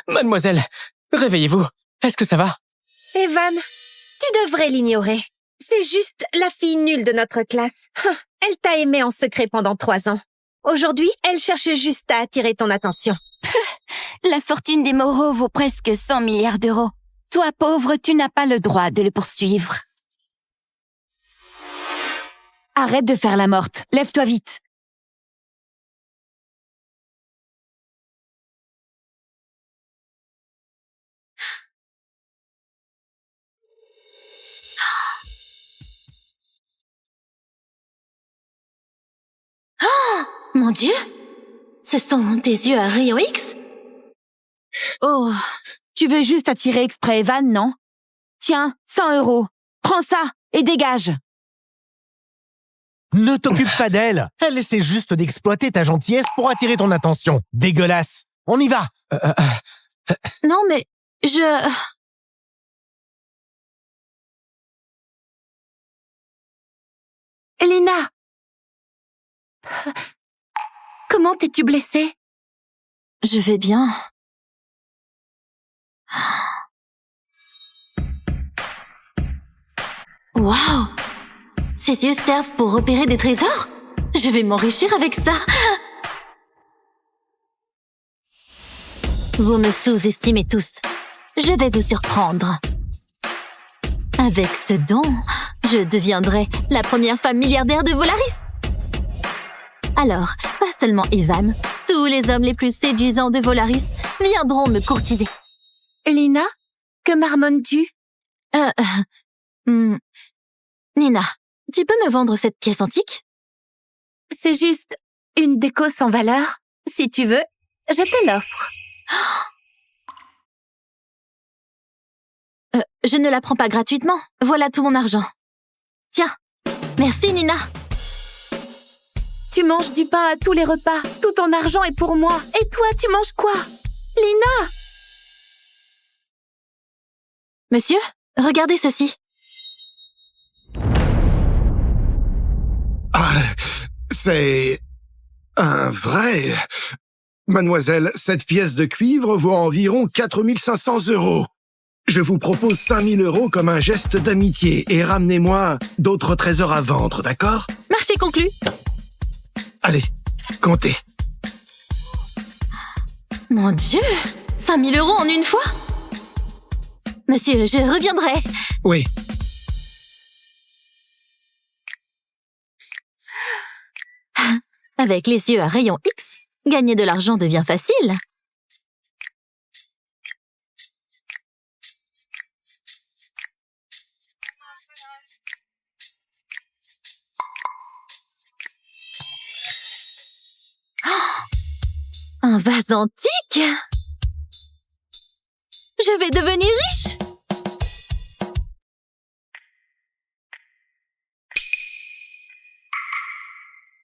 Mademoiselle, réveillez-vous. Est-ce que ça va? Evan, tu devrais l'ignorer. C'est juste la fille nulle de notre classe. Elle t'a aimé en secret pendant 3 ans. Aujourd'hui, elle cherche juste à attirer ton attention. La fortune des Moreau vaut presque 100 milliards d'euros. Toi, pauvre, tu n'as pas le droit de le poursuivre. Arrête de faire la morte. Lève-toi vite. Mon Dieu! Ce sont des yeux à rayons X? Oh, tu veux juste attirer exprès Evan, non? Tiens, 100 €. Prends ça et dégage. Ne t'occupe pas d'elle. Elle essaie juste d'exploiter ta gentillesse pour attirer ton attention. Dégueulasse. On y va. Non, mais Lina! Comment t'es-tu blessée? Je vais bien. Waouh! Ces yeux servent pour repérer des trésors? Je vais m'enrichir avec ça. Vous me sous-estimez tous. Je vais vous surprendre. Avec ce don, je deviendrai la première femme milliardaire de Volaris. Alors, pas seulement Evan, tous les hommes les plus séduisants de Volaris viendront me courtiser. Lina, que marmonnes-tu? Nina, tu peux me vendre cette pièce antique? C'est juste une déco sans valeur. Si tu veux, je te l'offre. Je ne la prends pas gratuitement. Voilà tout mon argent. Tiens, merci Nina. Tu manges du pain à tous les repas. Tout ton argent est pour moi. Et toi, tu manges quoi? Lina! Monsieur, regardez ceci. Ah, c'est... un vrai... Mademoiselle, cette pièce de cuivre vaut environ 4 500 €. Je vous propose 5 000 € comme un geste d'amitié et ramenez-moi d'autres trésors à vendre, d'accord? Marché conclu. Allez, comptez. Mon Dieu, 5 000 € en une fois? Monsieur, je reviendrai. Oui. Avec les yeux à rayons X, gagner de l'argent devient facile. Un vase antique? Je vais devenir riche!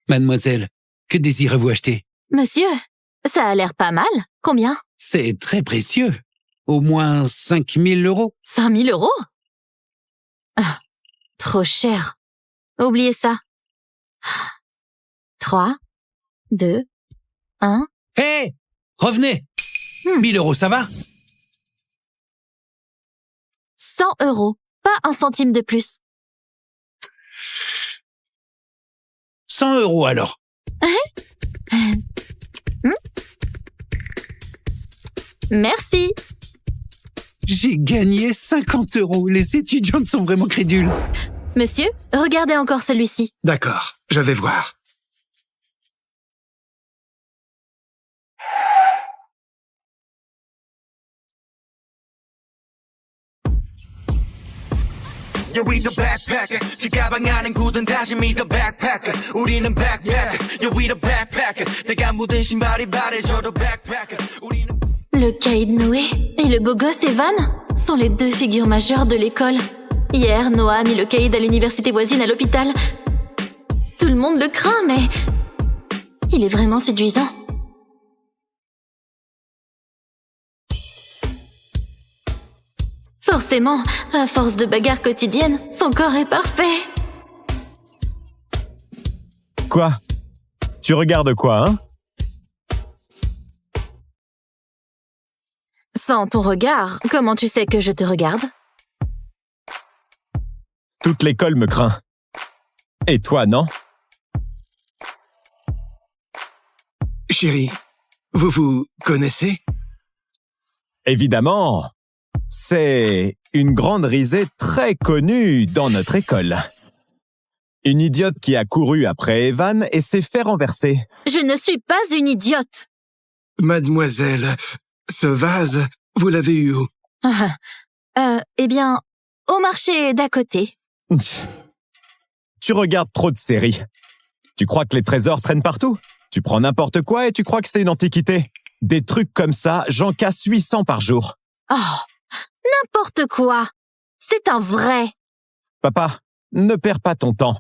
Mademoiselle, que désirez-vous acheter? Monsieur, ça a l'air pas mal. Combien? C'est très précieux. Au moins 5 000 €. 5 000 €? Ah, trop cher. Oubliez ça. 3, 2, 1... Hé! Revenez! 1 000 €, ça va? 100 €, pas un centime de plus. 100 € alors. Merci. J'ai gagné 50 €. Les étudiantes sont vraiment crédules. Monsieur, regardez encore celui-ci. D'accord, je vais voir. 여기 the backpacker 지가방 안엔 굳은 다짐이 the backpacker 우리는 backpackers 여기 the backpacker 내가 묻은 신발이 바래져도 backpacker 우리는 Le caïd Noé et le beau gosse Evan sont les deux figures majeures de l'école. Hier, Noah a mis le caïd à l'université voisine à l'hôpital. Tout le monde le craint, mais il est vraiment séduisant. Forcément, à force de bagarres quotidiennes, son corps est parfait. Quoi? Tu regardes quoi, hein? Sans ton regard, comment tu sais que je te regarde? Toute l'école me craint. Et toi, non? Chérie, vous vous connaissez? Évidemment. C'est une grande risée très connue dans notre école. Une idiote qui a couru après Evan et s'est fait renverser. Je ne suis pas une idiote. Mademoiselle, ce vase, vous l'avez eu où? Eh bien, au marché d'à côté. Tu regardes trop de séries. Tu crois que les trésors traînent partout? Tu prends n'importe quoi et tu crois que c'est une antiquité. Des trucs comme ça, j'en casse 800 par jour. Oh, n'importe quoi. C'est un vrai. Papa, ne perds pas ton temps.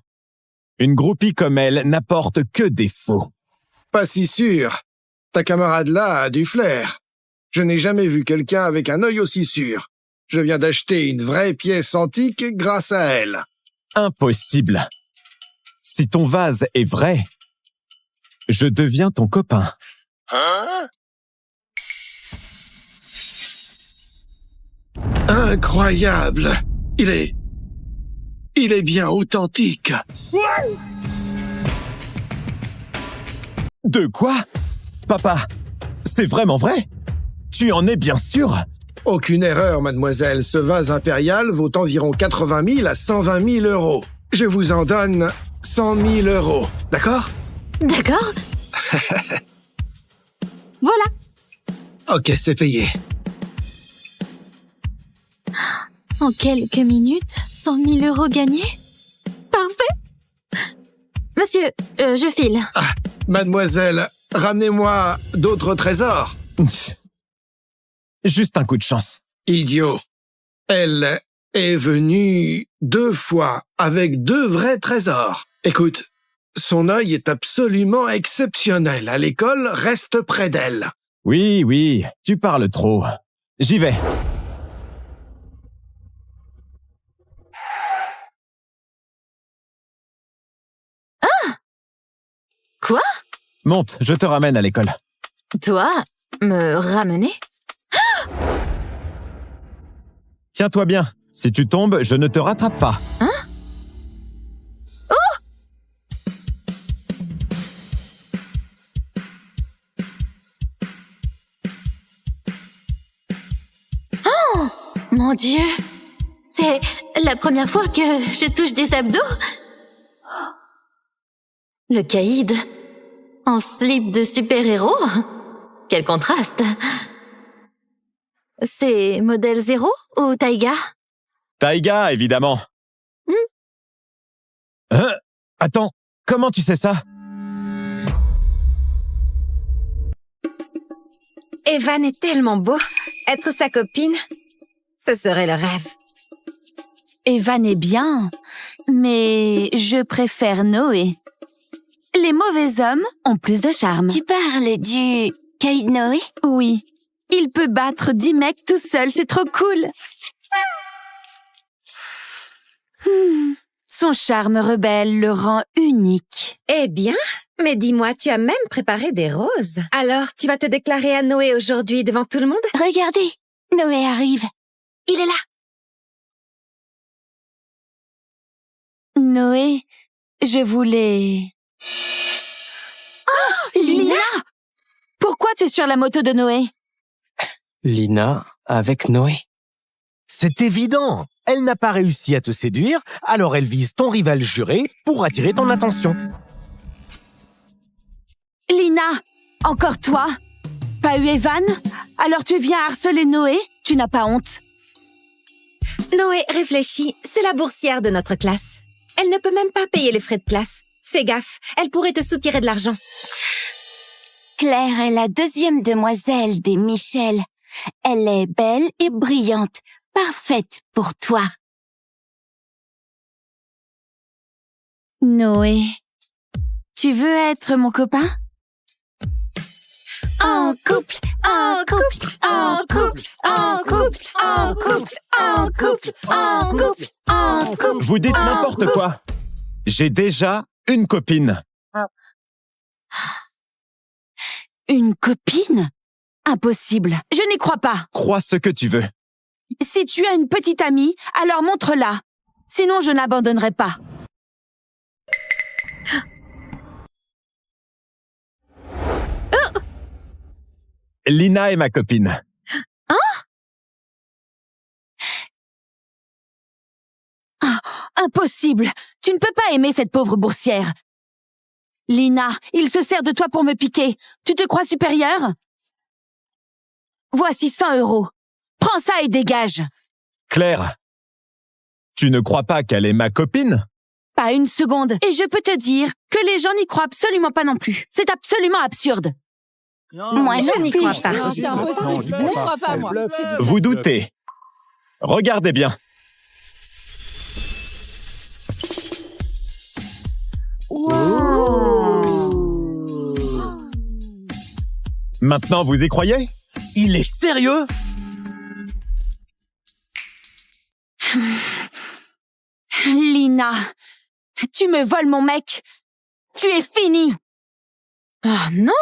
Une groupie comme elle n'apporte que des faux. Pas si sûr. Ta camarade là a du flair. Je n'ai jamais vu quelqu'un avec un œil aussi sûr. Je viens d'acheter une vraie pièce antique grâce à elle. Impossible. Si ton vase est vrai, je deviens ton copain. Hein? Incroyable. Il est bien authentique. De quoi? Papa, c'est vraiment vrai? Tu en es bien sûr? Aucune erreur, mademoiselle. Ce vase impérial vaut environ 80 000 à 120 000 euros. Je vous en donne 100 000 euros. D'accord? D'accord. Voilà. Ok, c'est payé. En quelques minutes, 100 000 euros gagnés? Parfait. Monsieur, je file. Ah, mademoiselle, ramenez-moi d'autres trésors. Juste un coup de chance. Idiot. Elle est venue 2 fois avec 2 vrais trésors. Écoute, son œil est absolument exceptionnel. À l'école, reste près d'elle. Oui, tu parles trop. J'y vais. Ah! Quoi? Monte, je te ramène à l'école. Toi? Me ramener? Tiens-toi bien. Si tu tombes, je ne te rattrape pas. Hein? Oh! Mon Dieu! C'est la première fois que je touche des abdos. Le caïd en slip de super-héros? Quel contraste! C'est modèle 0 ou Taiga? Taiga, évidemment. Attends, comment tu sais ça? Evan est tellement beau. Être sa copine, ce serait le rêve. Evan est bien, mais je préfère Noé. Les mauvais hommes ont plus de charme. Tu parles du caïd Noé? Oui. Il peut battre 10 mecs tout seul, c'est trop cool. Son charme rebelle le rend unique. Eh bien, mais dis-moi, tu as même préparé des roses. Alors, tu vas te déclarer à Noé aujourd'hui devant tout le monde? Regardez, Noé arrive. Il est là. Noé, je voulais... Oh, Lina! Pourquoi tu es sur la moto de Noé? Lina avec Noé. C'est évident. Elle n'a pas réussi à te séduire, alors elle vise ton rival juré pour attirer ton attention. Lina, encore toi? Pas eu Evan? Alors tu viens harceler Noé? Tu n'as pas honte? Noé, réfléchis, c'est la boursière de notre classe. Elle ne peut même pas payer les frais de classe. Fais gaffe, elle pourrait te soutirer de l'argent. Claire est la 2e demoiselle des Michel. Elle est belle et brillante, parfaite pour toi. Noé, tu veux être mon copain? En couple, en couple, en couple, en couple, en couple, en couple, en couple, en couple. Vous dites n'importe quoi. J'ai déjà une copine. Une copine? Impossible. Je n'y crois pas. Crois ce que tu veux. Si tu as une petite amie, alors montre-la. Sinon, je n'abandonnerai pas. Lina est ma copine. Impossible. Tu ne peux pas aimer cette pauvre boursière. Lina, il se sert de toi pour me piquer. Tu te crois supérieure? Voici 100 €. Prends ça et dégage. Claire, tu ne crois pas qu'elle est ma copine? Pas une seconde. Et je peux te dire que les gens n'y croient absolument pas non plus. C'est absolument absurde. Moi Je non n'y plus. crois pas. Non, c'est impossible. Je n'y crois pas, moi. C'est du Vous doutez. Regardez bien. Maintenant, vous y croyez? Il est sérieux? Lina, tu me voles mon mec. Tu es finie. Oh non,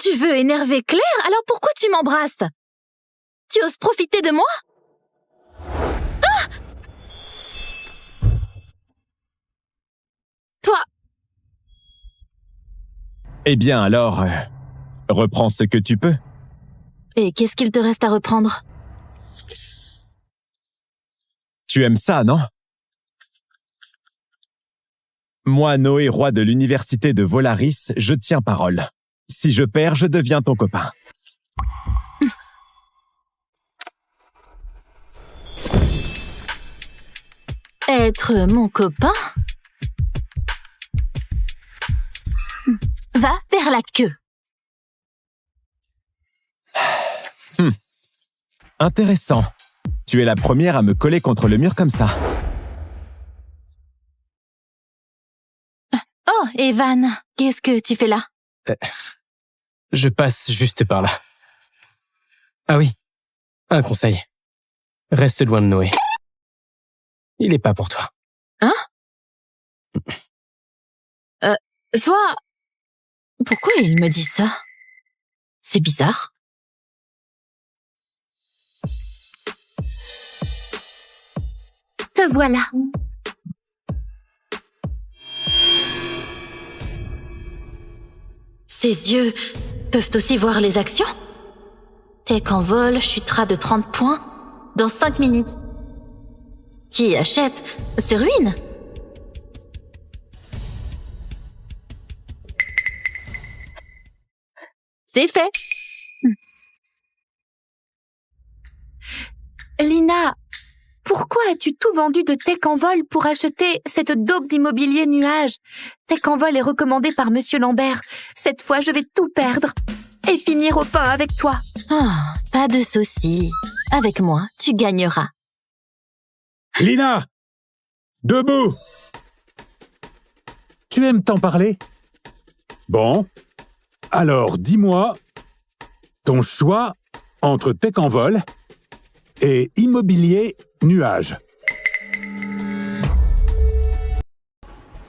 Tu veux énerver Claire? Alors pourquoi tu m'embrasses? Tu oses profiter de moi? Toi, Eh bien alors, reprends ce que tu peux. et qu'est-ce qu'il te reste à reprendre? Tu aimes ça, non? Moi, Noé, roi de l'université de Volaris, je tiens parole. Si je perds, je deviens ton copain. Être mon copain? Va faire la queue. Intéressant. Tu es la première à me coller contre le mur comme ça. Oh, Evan, qu'est-ce que tu fais là? Je passe juste par là. Ah oui, un conseil. Reste loin de Noé. Il est pas pour toi. Hein? Toi, pourquoi il me dit ça? C'est bizarre. Te voilà. Ses yeux peuvent aussi voir les actions. Tech en vol chutera de 30 points dans 5 minutes. Qui achète se ruine. C'est fait. Lina, pourquoi as-tu tout vendu de Tech en vol pour acheter cette daube d'immobilier nuage? Tech en vol est recommandé par Monsieur Lambert. Cette fois, je vais tout perdre et finir au pain avec toi. Ah, pas de souci. Avec moi, tu gagneras. Lina! Debout! Tu aimes t'en parler? Bon. Alors, dis-moi, ton choix entre Tech en vol et immobilier nuage.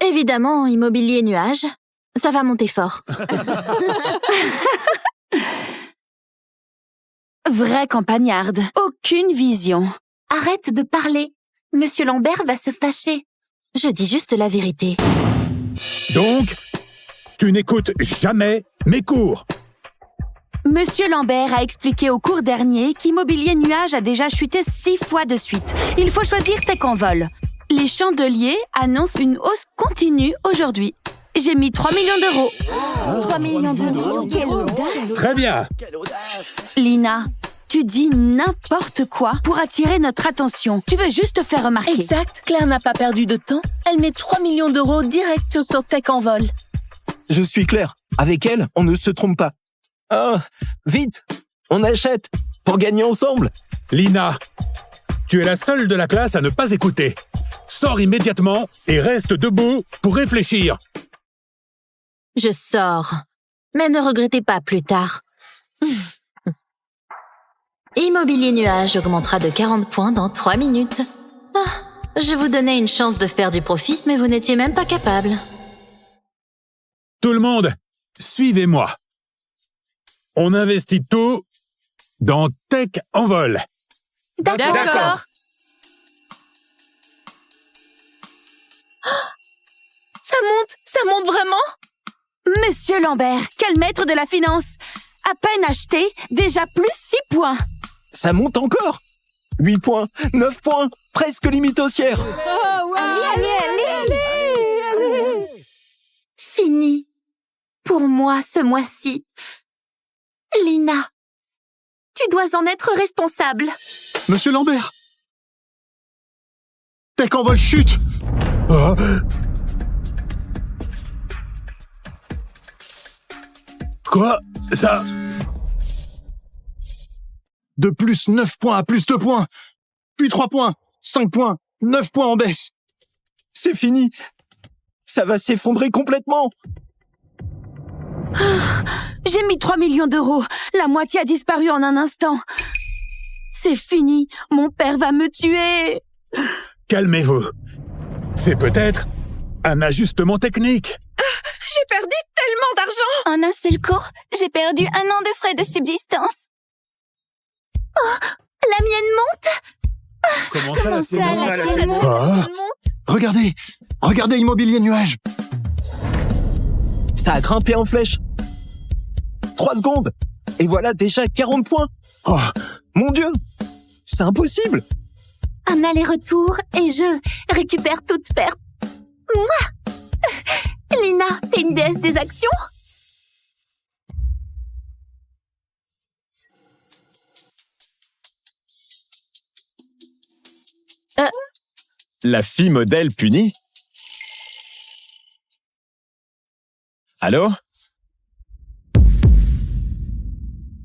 Évidemment, immobilier nuage, ça va monter fort. Vraie campagnarde. Aucune vision. Arrête de parler. Monsieur Lambert va se fâcher. Je dis juste la vérité. Donc, tu n'écoutes jamais mes cours. Monsieur Lambert a expliqué au cours dernier qu'Immobilier Nuage a déjà chuté 6 fois de suite. Il faut choisir Tech en vol. Les chandeliers annoncent une hausse continue aujourd'hui. J'ai mis 3 millions d'euros. 3 millions d'euros, quelle audace! Très bien. Lina, tu dis n'importe quoi pour attirer notre attention. Tu veux juste te faire remarquer. Exact. Claire n'a pas perdu de temps. Elle met 3 millions d'euros direct sur Tech en vol. Je suis clair. Avec elle, on ne se trompe pas. Ah, vite, on achète pour gagner ensemble. Lina, tu es la seule de la classe à ne pas écouter. Sors immédiatement et reste debout pour réfléchir. Je sors. Mais ne regrettez pas plus tard. Immobilier nuage augmentera de 40 points dans 3 minutes. Ah, Je vous donnais une chance de faire du profit, mais vous n'étiez même pas capable. Tout le monde, suivez-moi. On investit tout dans Tech en vol. D'accord. Ça monte vraiment? Monsieur Lambert, quel maître de la finance! À peine acheté, déjà plus 6 points. Ça monte encore. 8 points, 9 points, presque limite haussière. Allez. Fini. Pour moi, ce mois-ci. Lina, tu dois en être responsable. Monsieur Lambert. Tech en vol chute. Oh. Quoi? Ça... De plus 9 points à plus 2 points. Puis 3 points, 5 points, 9 points en baisse. C'est fini. Ça va s'effondrer complètement. J'ai mis 3 millions d'euros. La moitié a disparu en un instant. C'est fini. Mon père va me tuer. Calmez-vous. C'est peut-être un ajustement technique. J'ai perdu tellement d'argent! En un seul cours, j'ai perdu 1 an de frais de subsistance. La mienne monte. Comment ça, Comment ça, la tienne monte? Ah. Regardez Immobilier Nuage. Ça a grimpé en flèche. 3 secondes. Et voilà déjà 40 points. Oh, mon Dieu. C'est impossible. Un aller-retour et je récupère toute perte. Mouah. Lina, t'es une déesse des actions? La fille modèle punie. Allô?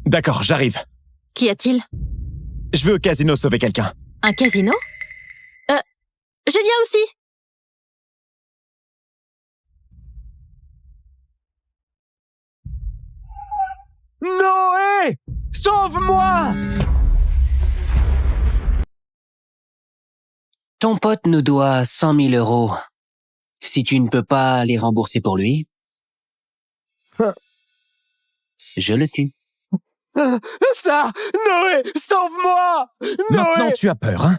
D'accord, j'arrive. Qu'y a-t-il? Je vais au casino sauver quelqu'un. Un casino? Je viens aussi. Noé! Sauve-moi! Ton pote nous doit 100 000 euros. Si tu ne peux pas les rembourser pour lui, je le tue. Ça! Noé! Sauve-moi! Maintenant tu as peur, hein?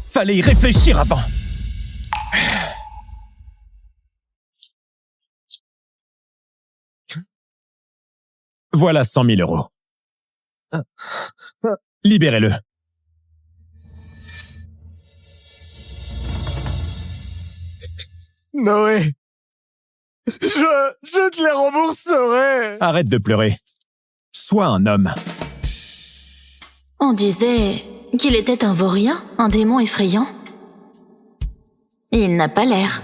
Fallait y réfléchir avant. Voilà 100 000 euros. Libérez-le. Noé! Je te les rembourserai! Arrête de pleurer. Sois un homme. On disait qu'il était un vaurien, un démon effrayant. Il n'a pas l'air.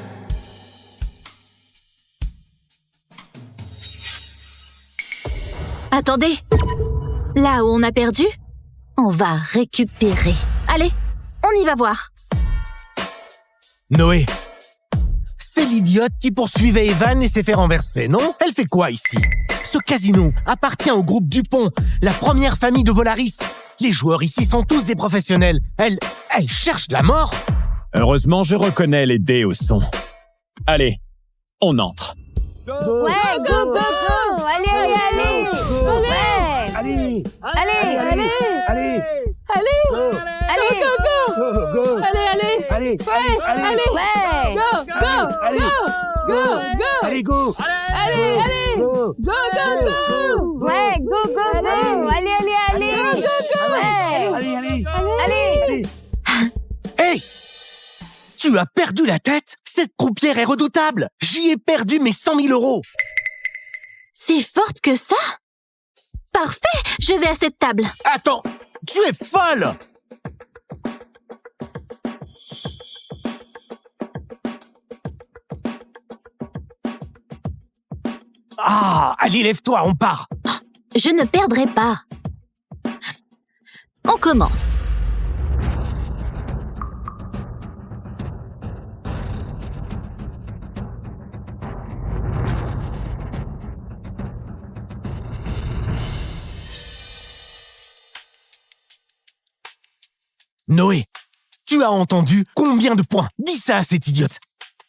Attendez. Là où on a perdu, on va récupérer. Allez, on y va voir. Noé! C'est l'idiote qui poursuivait Evan et s'est fait renverser, non? Elle fait quoi ici? Ce casino appartient au groupe Dupont, la première famille de Volaris. Les joueurs ici sont tous des professionnels. Elle cherche la mort. Heureusement, je reconnais les dés au son. Allez, on entre. Ouais, go, go, go! Allez, allez, allez! Ouais! Allez! Allez! Allez! Allez! Go, go, go! Allez! Allez! Allez! Ouais! Go! Go! Go! Go! Allez, go! Allez! Go! Go, go, go! Ouais, go, go, go! Allez, allez, allez! Go, go! Ouais! Allez! Hey! Tu as perdu la tête? Cette croupière est redoutable! J'y ai perdu mes 100 000 euros! Si forte que ça? Parfait! Je vais à cette table. Attends! Tu es folle! Ah! Allez, lève-toi, on part! Je ne perdrai pas. On commence. Noé, tu Tu as entendu? Combien de points? Dis ça à cet idiote.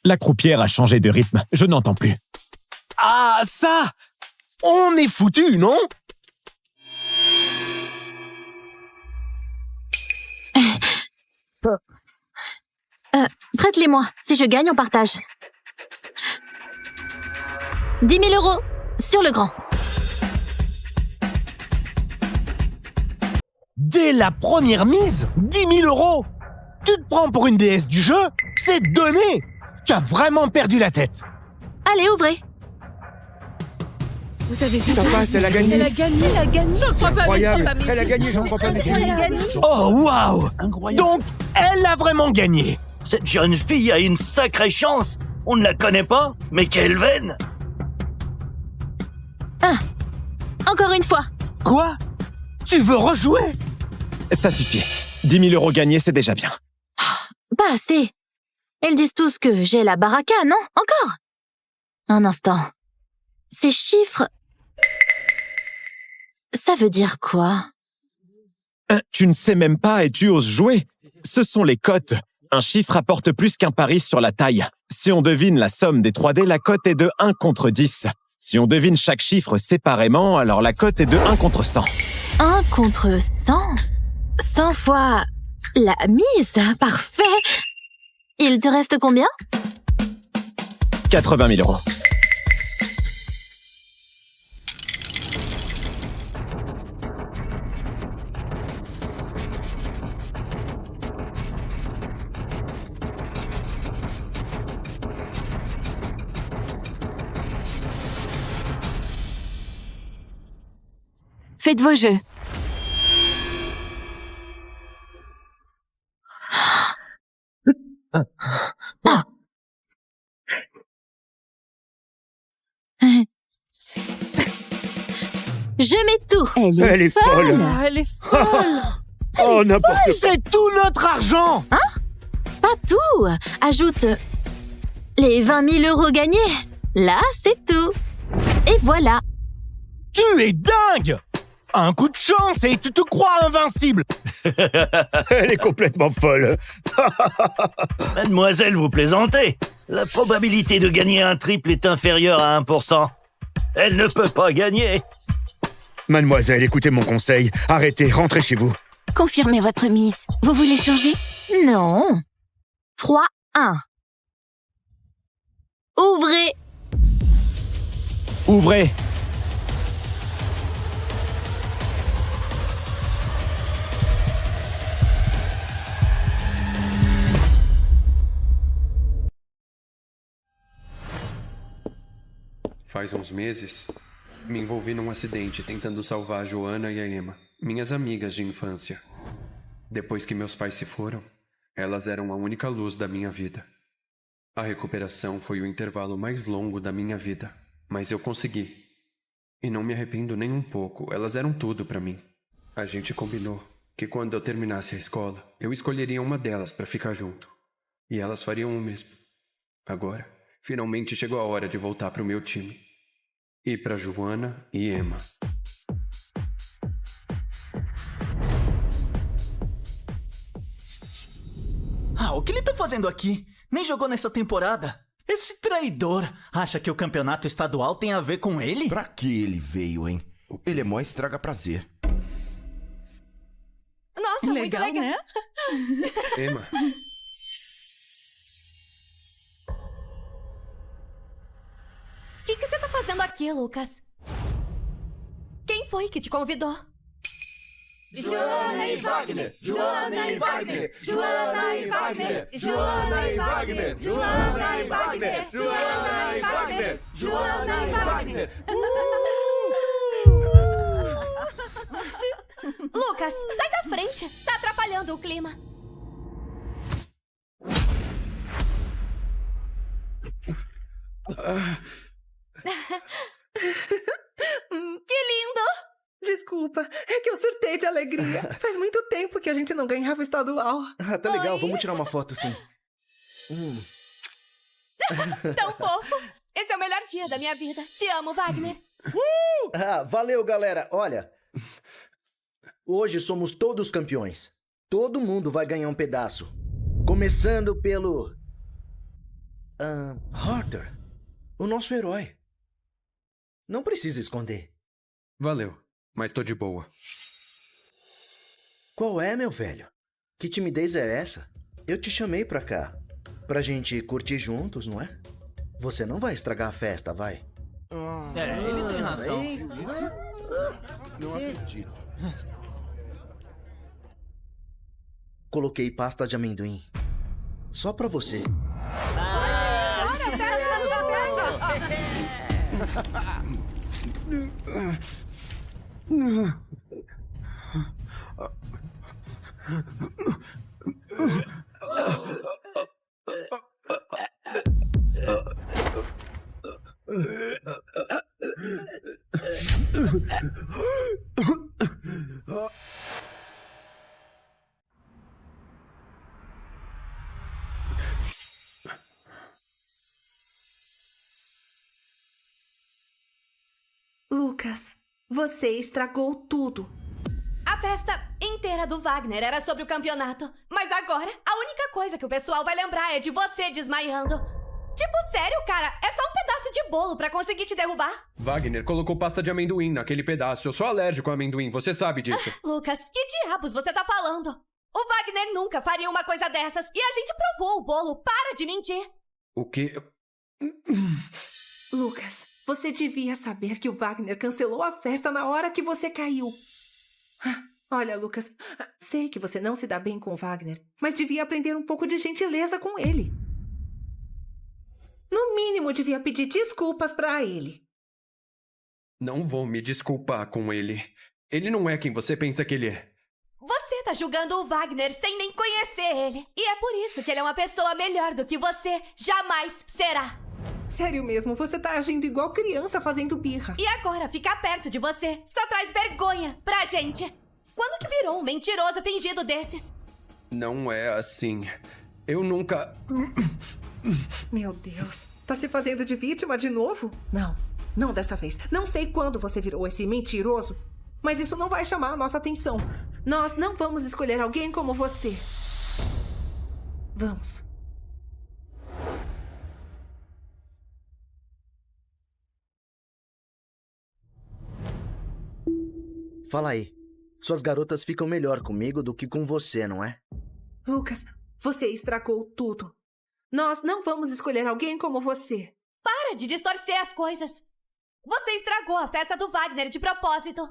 La croupière a changé de rythme. Je n'entends plus. Ah, ça! On est foutu, non? Prête-les-moi. Si je gagne, on partage. 10 000 euros sur le grand. Dès la première mise, 10 000 euros. Tu te prends pour une déesse du jeu? C'est donné. Tu as vraiment perdu la tête. Allez, ouvrez. Vous avez vu Ça passe, elle a gagné. Elle a gagné. J'en crois pas. Incroyable. Elle a gagné, j'en crois pas. Oh, waouh! Donc, elle a vraiment gagné. Cette jeune fille a une sacrée chance. On ne la connaît pas, mais quelle veine! Encore une fois. Quoi? Tu veux rejouer? Ça suffit. 10 000 euros gagnés, c'est déjà bien. Pas assez. Ils disent tous que j'ai la baraka, non? Encore? Un instant. Ces chiffres... Ça veut dire quoi? Tu ne sais même pas et tu oses jouer. Ce sont les cotes. Un chiffre apporte plus qu'un pari sur la taille. Si on devine la somme des 3D, la cote est de 1 contre 10. Si on devine chaque chiffre séparément, alors la cote est de 1 contre 100. 1 contre 100? 100 fois la mise? Parfait. Il te reste combien? 80 000 euros. Faites vos jeux. Je mets tout. Elle est folle. Elle est folle. Oh, n'importe quoi. C'est tout notre argent. Hein? Pas tout. Ajoute les 20 000 euros gagnés. Là, c'est tout. Et voilà. Tu es dingue! Un coup de chance et tu te crois invincible. Elle est complètement folle. Mademoiselle, vous plaisantez. La probabilité de gagner un triple est inférieure à 1%. Elle ne peut pas gagner. Mademoiselle, écoutez mon conseil. Arrêtez, rentrez chez vous. Confirmez votre mise. Vous voulez changer? Non. 3-1. Ouvrez. Ouvrez. Faz uns meses, me envolvi num acidente tentando salvar a Joana e a Emma, minhas amigas de infância. Depois que meus pais se foram, elas eram a única luz da minha vida. A recuperação foi o intervalo mais longo da minha vida, mas eu consegui. E não me arrependo nem um pouco, elas eram tudo pra mim. A gente combinou que quando eu terminasse a escola, eu escolheria uma delas pra ficar junto. E elas fariam o mesmo. Agora, finalmente chegou a hora de voltar pro meu time. E pra Joana e Emma. Ah, o que ele tá fazendo aqui? Nem jogou nessa temporada. Esse traidor acha que o campeonato estadual tem a ver com ele? Pra que ele veio, hein? Ele é mó estraga prazer. Nossa, legal, muito legal. né? Emma. O que você tá fazendo aqui, Lucas? Quem foi que te convidou? Joana e Wagner! Joana e Wagner! Joana e Wagner! Joana e Wagner! Joana e Wagner! Joana e Wagner! Joana e Wagner! Lucas, sai da frente! Tá atrapalhando o clima. Que lindo! Desculpa, é que eu surtei de alegria. Faz muito tempo que a gente não ganhava o estadual. Ah, tá legal. Vamos tirar uma foto, sim. Tão fofo! Esse é o melhor dia da minha vida. Te amo, Wagner. Ah, valeu, galera. Olha, hoje somos todos campeões. Todo mundo vai ganhar um pedaço. Começando pelo... Arthur, o nosso herói. Não precisa esconder. Valeu, mas tô de boa. Qual é, meu velho? Que timidez é essa? Eu te chamei pra cá. Pra gente curtir juntos, não é? Você não vai estragar a festa, vai? Ele tem razão. Não acredito. Coloquei pasta de amendoim. Só pra você. Lucas, você estragou tudo. A festa inteira do Wagner era sobre o campeonato. Mas agora, a única coisa que o pessoal vai lembrar é de você desmaiando. Tipo, sério, cara? É só um pedaço de bolo pra conseguir te derrubar? Wagner colocou pasta de amendoim naquele pedaço. Eu sou alérgico a amendoim, você sabe disso. Lucas, que diabos você tá falando? O Wagner nunca faria uma coisa dessas. E a gente provou o bolo. Para de mentir. O quê? Lucas, você devia saber que o Wagner cancelou a festa na hora que você caiu. Olha, Lucas, sei que você não se dá bem com o Wagner, mas devia aprender um pouco de gentileza com ele. No mínimo, devia pedir desculpas pra ele. Não vou me desculpar com ele. Ele não é quem você pensa que ele é. Você tá julgando o Wagner sem nem conhecer ele. E é por isso que ele é uma pessoa melhor do que você jamais será. Sério mesmo, você tá agindo igual criança fazendo birra. E agora, ficar perto de você só traz vergonha pra gente. Quando que virou um mentiroso fingido desses? Não é assim. Eu nunca... Meu Deus, tá se fazendo de vítima de novo? Não, não dessa vez. Não sei quando você virou esse mentiroso, mas isso não vai chamar a nossa atenção. Nós não vamos escolher alguém como você. Vamos. Fala aí. Suas garotas ficam melhor comigo do que com você, não é? Lucas, você estragou tudo. Nós não vamos escolher alguém como você. Para de distorcer as coisas. Você estragou a festa do Wagner de propósito.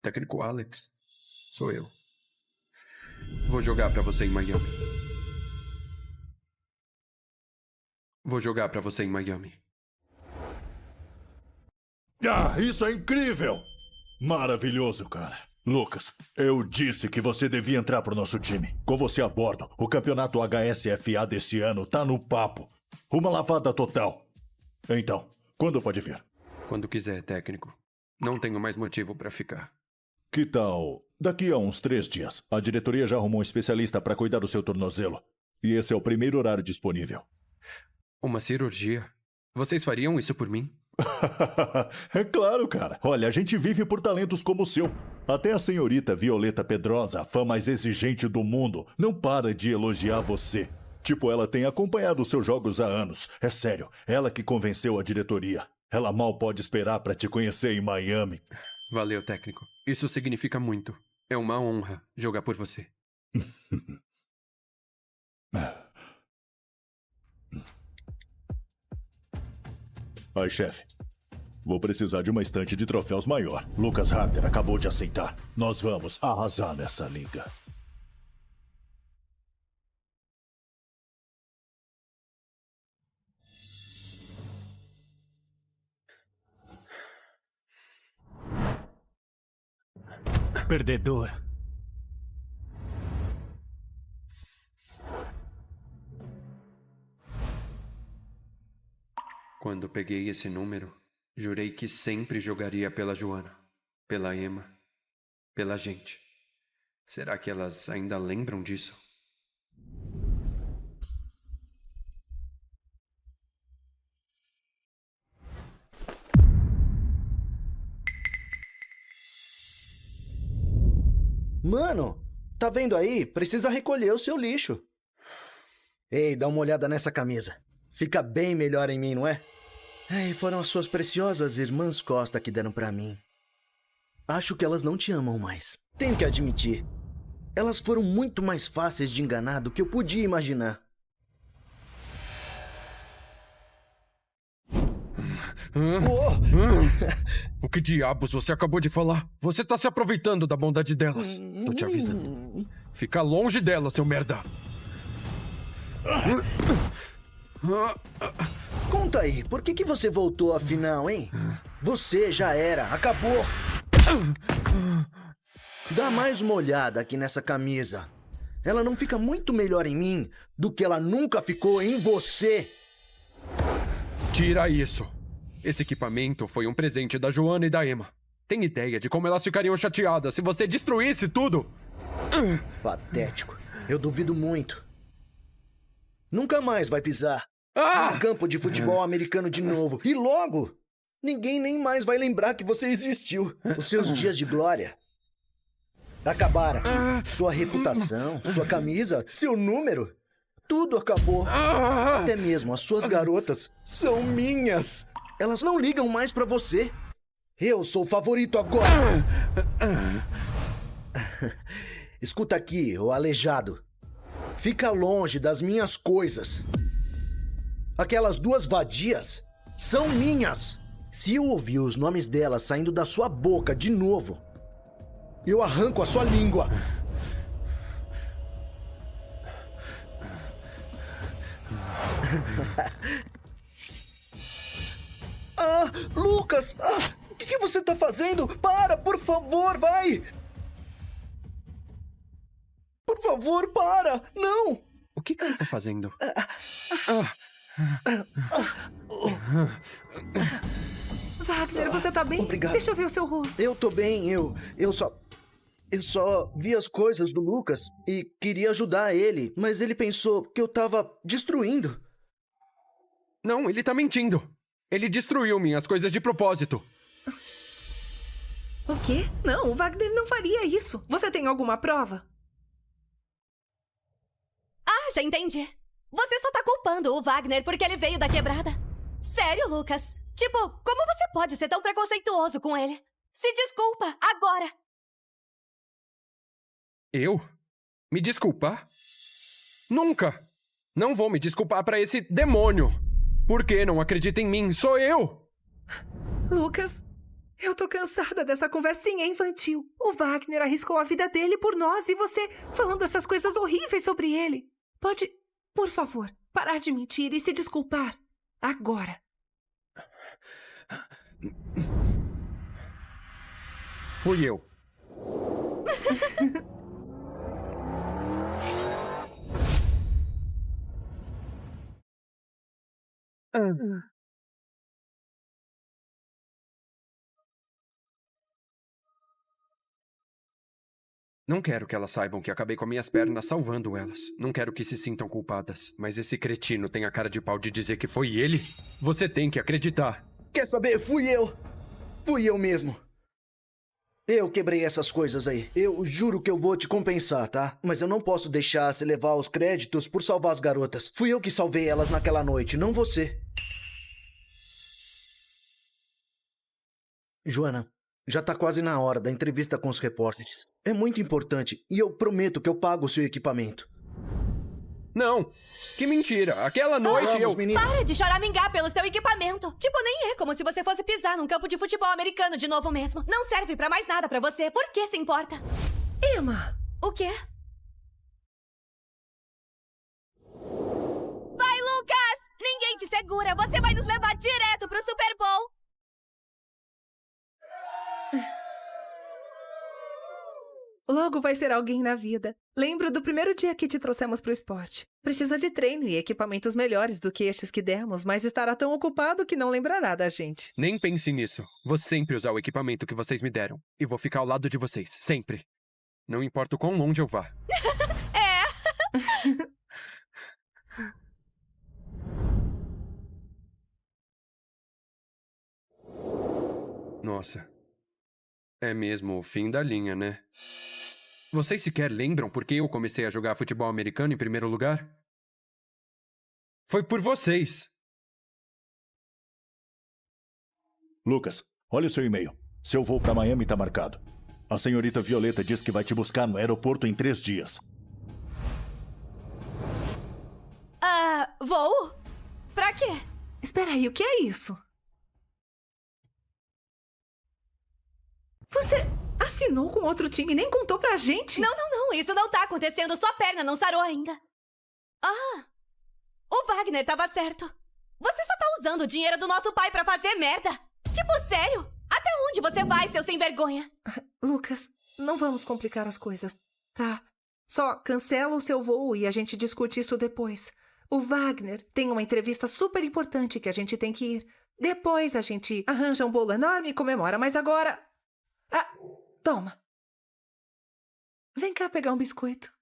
Técnico Alex, sou eu. Vou jogar pra você em Miami. Vou jogar pra você em Miami. Ah, isso é incrível! Maravilhoso, cara. Lucas, eu disse que você devia entrar pro nosso time. Com você a bordo, o campeonato HSFA desse ano tá no papo. Uma lavada total. Então, quando pode vir? Quando quiser, técnico. Não tenho mais motivo pra ficar. Que tal daqui a uns 3 dias? A diretoria já arrumou um especialista pra cuidar do seu tornozelo. E esse é o primeiro horário disponível. Uma cirurgia? Vocês fariam isso por mim? É claro, cara. Olha, a gente vive por talentos como o seu. Até a senhorita Violeta Pedrosa, a fã mais exigente do mundo, não para de elogiar você. Tipo, ela tem acompanhado os seus jogos há anos. É sério, ela que convenceu a diretoria. Ela mal pode esperar pra te conhecer em Miami. Valeu, técnico. Isso significa muito. É uma honra jogar por você. Aí, chefe. Vou precisar de uma estante de troféus maior. Lucas Harter acabou de aceitar. Nós vamos arrasar nessa liga. Perdedor. Quando peguei esse número, jurei que sempre jogaria pela Joana, pela Emma, pela gente. Será que elas ainda lembram disso? Mano, tá vendo aí? Precisa recolher o seu lixo. Ei, dá uma olhada nessa camisa. Fica bem melhor em mim, não é? E foram as suas preciosas irmãs Costa que deram pra mim. Acho que elas não te amam mais. Tenho que admitir. Elas foram muito mais fáceis de enganar do que eu podia imaginar. O que diabos você acabou de falar? Você tá se aproveitando da bondade delas. Tô te avisando. Fica longe delas, seu merda. Conta aí, por que você voltou afinal, hein? Você já era, acabou. Dá mais uma olhada aqui nessa camisa. Ela não fica muito melhor em mim do que ela nunca ficou em você. Tira isso. Esse equipamento foi um presente da Joana e da Emma. Tem ideia de como elas ficariam chateadas se você destruísse tudo? Patético. Eu duvido muito. Nunca mais vai pisar no campo de futebol americano de novo. E logo, ninguém nem mais vai lembrar que você existiu. Os seus dias de glória acabaram. Sua reputação, sua camisa, seu número, tudo acabou. Até mesmo as suas garotas são minhas. Elas não ligam mais pra você. Eu sou o favorito agora. Escuta aqui, ô aleijado. Fica longe das minhas coisas. Aquelas duas vadias são minhas. Se eu ouvir os nomes delas saindo da sua boca de novo, eu arranco a sua língua. Lucas! O que você tá fazendo? Para, por favor, vai! Por favor, para! Não! O que você tá fazendo? Wagner, você tá bem? Obrigado. Deixa eu ver o seu rosto. Eu tô bem, eu só vi as coisas do Lucas e queria ajudar ele, mas ele pensou que eu tava destruindo. Não, ele tá mentindo. Ele destruiu minhas coisas de propósito. O quê? Não, o Wagner não faria isso. Você tem alguma prova? Ah, já entendi. Você só tá culpando o Wagner porque ele veio da quebrada. Sério, Lucas? Tipo, como você pode ser tão preconceituoso com ele? Se desculpa, agora! Eu? Me desculpar? Nunca! Não vou me desculpar pra esse demônio! Por que não acredita em mim? Sou eu! Lucas, eu tô cansada dessa conversinha infantil. O Wagner arriscou a vida dele por nós e você falando essas coisas horríveis sobre ele. Pode, por favor, parar de mentir e se desculpar. Agora. Fui eu. Não quero que elas saibam que acabei com minhas pernas salvando elas. Não quero que se sintam culpadas. Mas esse cretino tem a cara de pau de dizer que foi ele? Você tem que acreditar. Quer saber? Fui eu. Fui eu mesmo. Eu quebrei essas coisas aí. Eu juro que eu vou te compensar, tá? Mas eu não posso deixar você levar os créditos por salvar as garotas. Fui eu que salvei elas naquela noite, não você. Joana, já tá quase na hora da entrevista com os repórteres. É muito importante e eu prometo que eu pago o seu equipamento. Não! Que mentira! Aquela noite eu... Para de choramingar pelo seu equipamento! Tipo, nem é como se você fosse pisar num campo de futebol americano de novo mesmo. Não serve pra mais nada pra você. Por que se importa? Emma! O quê? Vai, Lucas! Ninguém te segura! Você vai nos levar direto pro Super Bowl! Logo vai ser alguém na vida. Lembro do primeiro dia que te trouxemos pro esporte. Precisa de treino e equipamentos melhores do que estes que demos, mas estará tão ocupado que não lembrará da gente. Nem pense nisso. Vou sempre usar o equipamento que vocês me deram. E vou ficar ao lado de vocês, sempre. Não importa o quão longe eu vá. Nossa. É mesmo o fim da linha, né? Vocês sequer lembram por que eu comecei a jogar futebol americano em primeiro lugar? Foi por vocês. Lucas, olha o seu e-mail. Seu voo para Miami tá marcado. A senhorita Violeta diz que vai te buscar no aeroporto em 3 dias. Voo? Pra quê? Espera aí, o que é isso? Você assinou com outro time e nem contou pra gente? Não, isso não tá acontecendo. Sua perna não sarou ainda. O Wagner tava certo. Você só tá usando o dinheiro do nosso pai pra fazer merda. Tipo, sério? Até onde você vai, seu sem vergonha? Lucas, não vamos complicar as coisas, tá? Só cancela o seu voo e a gente discute isso depois. O Wagner tem uma entrevista super importante que a gente tem que ir. Depois a gente arranja um bolo enorme e comemora, mas agora... toma. Vem cá pegar um biscoito.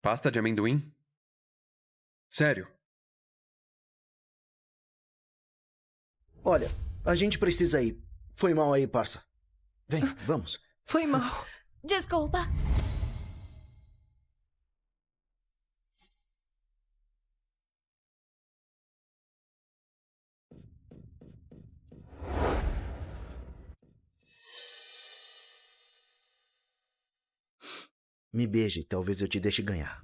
Pasta de amendoim? Sério? Olha, a gente precisa ir. Foi mal aí, parça. Vem, vamos. Foi mal. Desculpa. Me beije, talvez eu te deixe ganhar.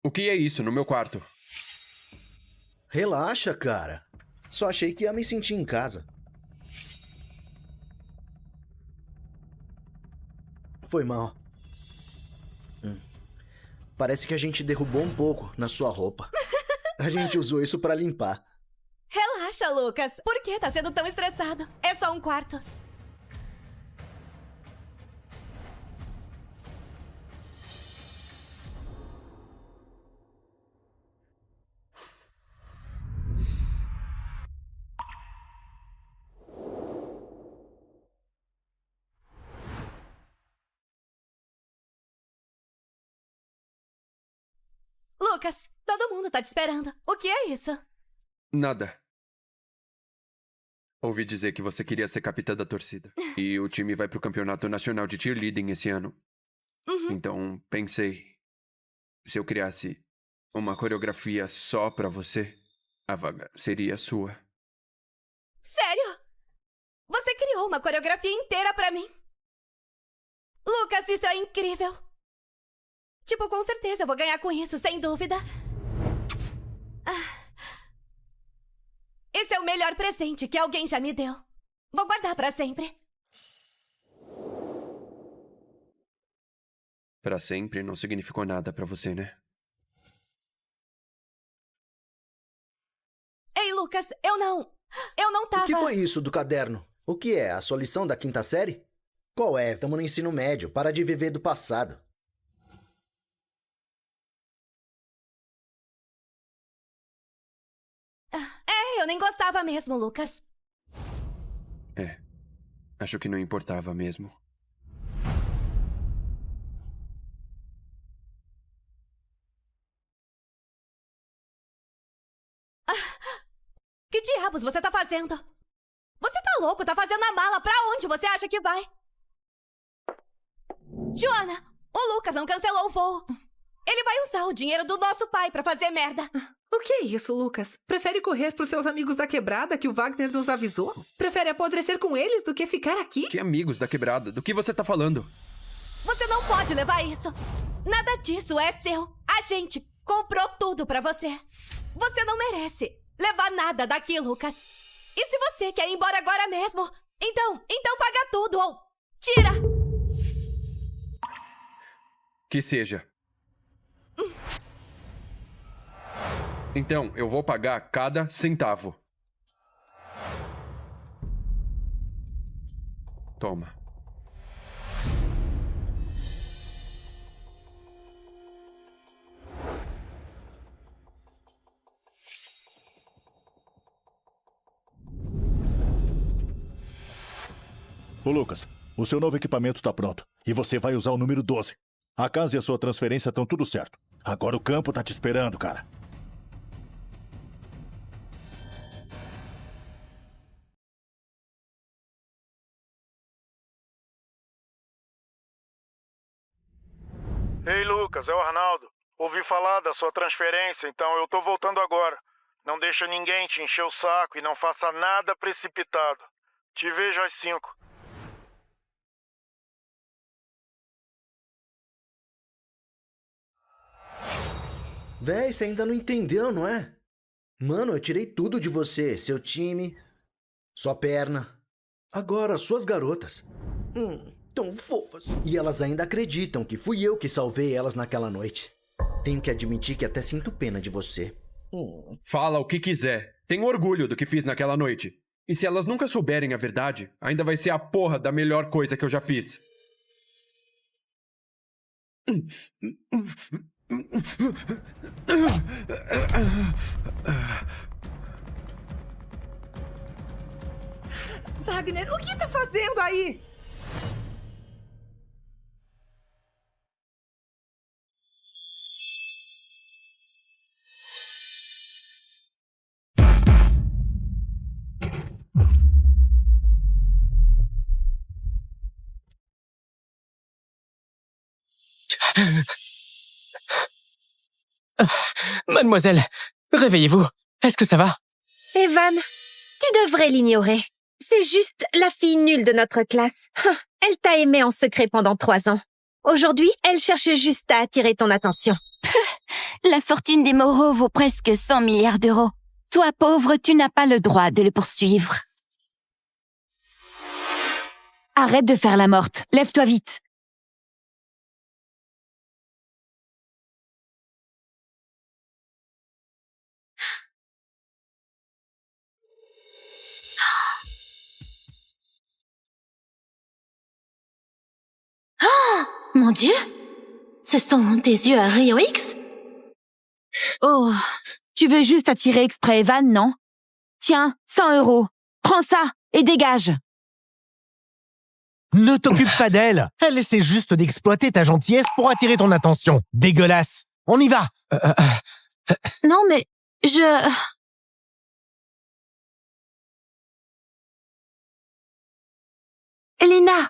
O que é isso no meu quarto? Relaxa, cara. Só achei que ia me sentir em casa. Foi mal. Parece que a gente derrubou um pouco na sua roupa. A gente usou isso pra limpar. Relaxa, Lucas. Por que tá sendo tão estressado? É só um quarto. Lucas, todo mundo tá te esperando. O que é isso? Nada. Ouvi dizer que você queria ser capitã da torcida. E o time vai pro campeonato nacional de cheerleading esse ano. Então, pensei... Se eu criasse uma coreografia só pra você, a vaga seria sua. Sério? Você criou uma coreografia inteira pra mim? Lucas, isso é incrível. Tipo, com certeza eu vou ganhar com isso, sem dúvida. Esse é o melhor presente que alguém já me deu. Vou guardar pra sempre. Pra sempre não significou nada pra você, né? Ei, Lucas, eu não tava... O que foi isso do caderno? O que é? A sua lição da 5ª série? Qual é? Tamo no ensino médio. Para de viver do passado. Eu nem gostava mesmo, Lucas. Acho que não importava mesmo. Que diabos você tá fazendo? Você tá louco? Tá fazendo a mala? Pra onde você acha que vai? Joana, o Lucas não cancelou o voo. Ele vai usar o dinheiro do nosso pai pra fazer merda. O que é isso, Lucas? Prefere correr pros seus amigos da quebrada que o Wagner nos avisou? Prefere apodrecer com eles do que ficar aqui? Que amigos da quebrada? Do que você tá falando? Você não pode levar isso. Nada disso é seu. A gente comprou tudo pra você. Você não merece levar nada daqui, Lucas. E se você quer ir embora agora mesmo, então paga tudo ou tira. Que seja. Então, eu vou pagar cada centavo. Toma. Ô Lucas, o seu novo equipamento tá pronto. E você vai usar o número 12. A casa e a sua transferência estão tudo certo. Agora o campo tá te esperando, cara. Lucas, é o Arnaldo. Ouvi falar da sua transferência, então eu tô voltando agora. Não deixa ninguém te encher o saco e não faça nada precipitado. Te vejo às 5. Véi, você ainda não entendeu, não é? Mano, eu tirei tudo de você. Seu time, sua perna. Agora, suas garotas. Tão fofas. E elas ainda acreditam que fui eu que salvei elas naquela noite. Tenho que admitir que até sinto pena de você. Fala o que quiser. Tenho orgulho do que fiz naquela noite. E se elas nunca souberem a verdade, ainda vai ser a porra da melhor coisa que eu já fiz. Wagner, o que tá fazendo aí? Mademoiselle, réveillez-vous. Est-ce que ça va? Evan, tu devrais l'ignorer. C'est juste la fille nulle de notre classe. Elle t'a aimé en secret pendant 3 ans. Aujourd'hui, elle cherche juste à attirer ton attention. La fortune des Moreau vaut presque 100 milliards d'euros. Toi, pauvre, tu n'as pas le droit de le poursuivre. Arrête de faire la morte. Lève-toi vite. Oh, mon Dieu! Ce sont des yeux à rayon X? Oh, tu veux juste attirer exprès Evan, non? Tiens, 100 €. Prends ça et dégage. Ne t'occupe pas d'elle. Elle essaie juste d'exploiter ta gentillesse pour attirer ton attention. Dégueulasse. On y va. Non, mais Lina!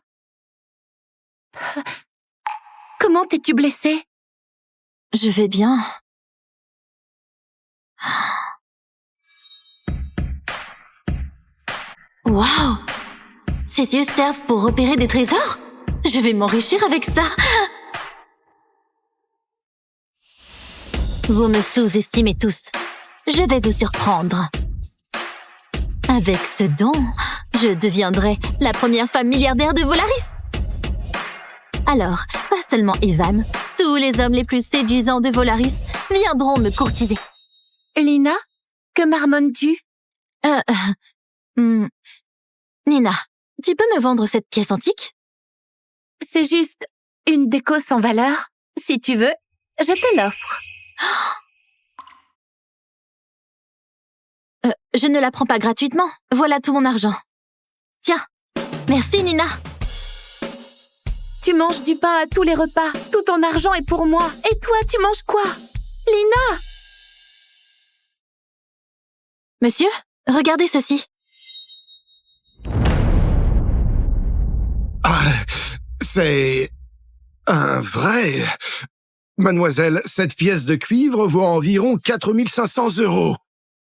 Comment t'es-tu blessée? Je vais bien. Waouh! Ces yeux servent pour repérer des trésors? Je vais m'enrichir avec ça. Vous me sous-estimez tous. Je vais vous surprendre. Avec ce don, je deviendrai la première femme milliardaire de Volaris. Alors, pas seulement Evan, tous les hommes les plus séduisants de Volaris viendront me courtiser. Lina, que marmonnes-tu? Nina, tu peux me vendre cette pièce antique? C'est juste une déco sans valeur. Si tu veux, je te l'offre. Je ne la prends pas gratuitement. Voilà tout mon argent. Tiens, merci Nina. Tu manges du pain à tous les repas. Tout ton argent est pour moi. Et toi, tu manges quoi? Lina! Monsieur, regardez ceci. Ah, c'est un vrai... Mademoiselle, cette pièce de cuivre vaut environ 4500 €.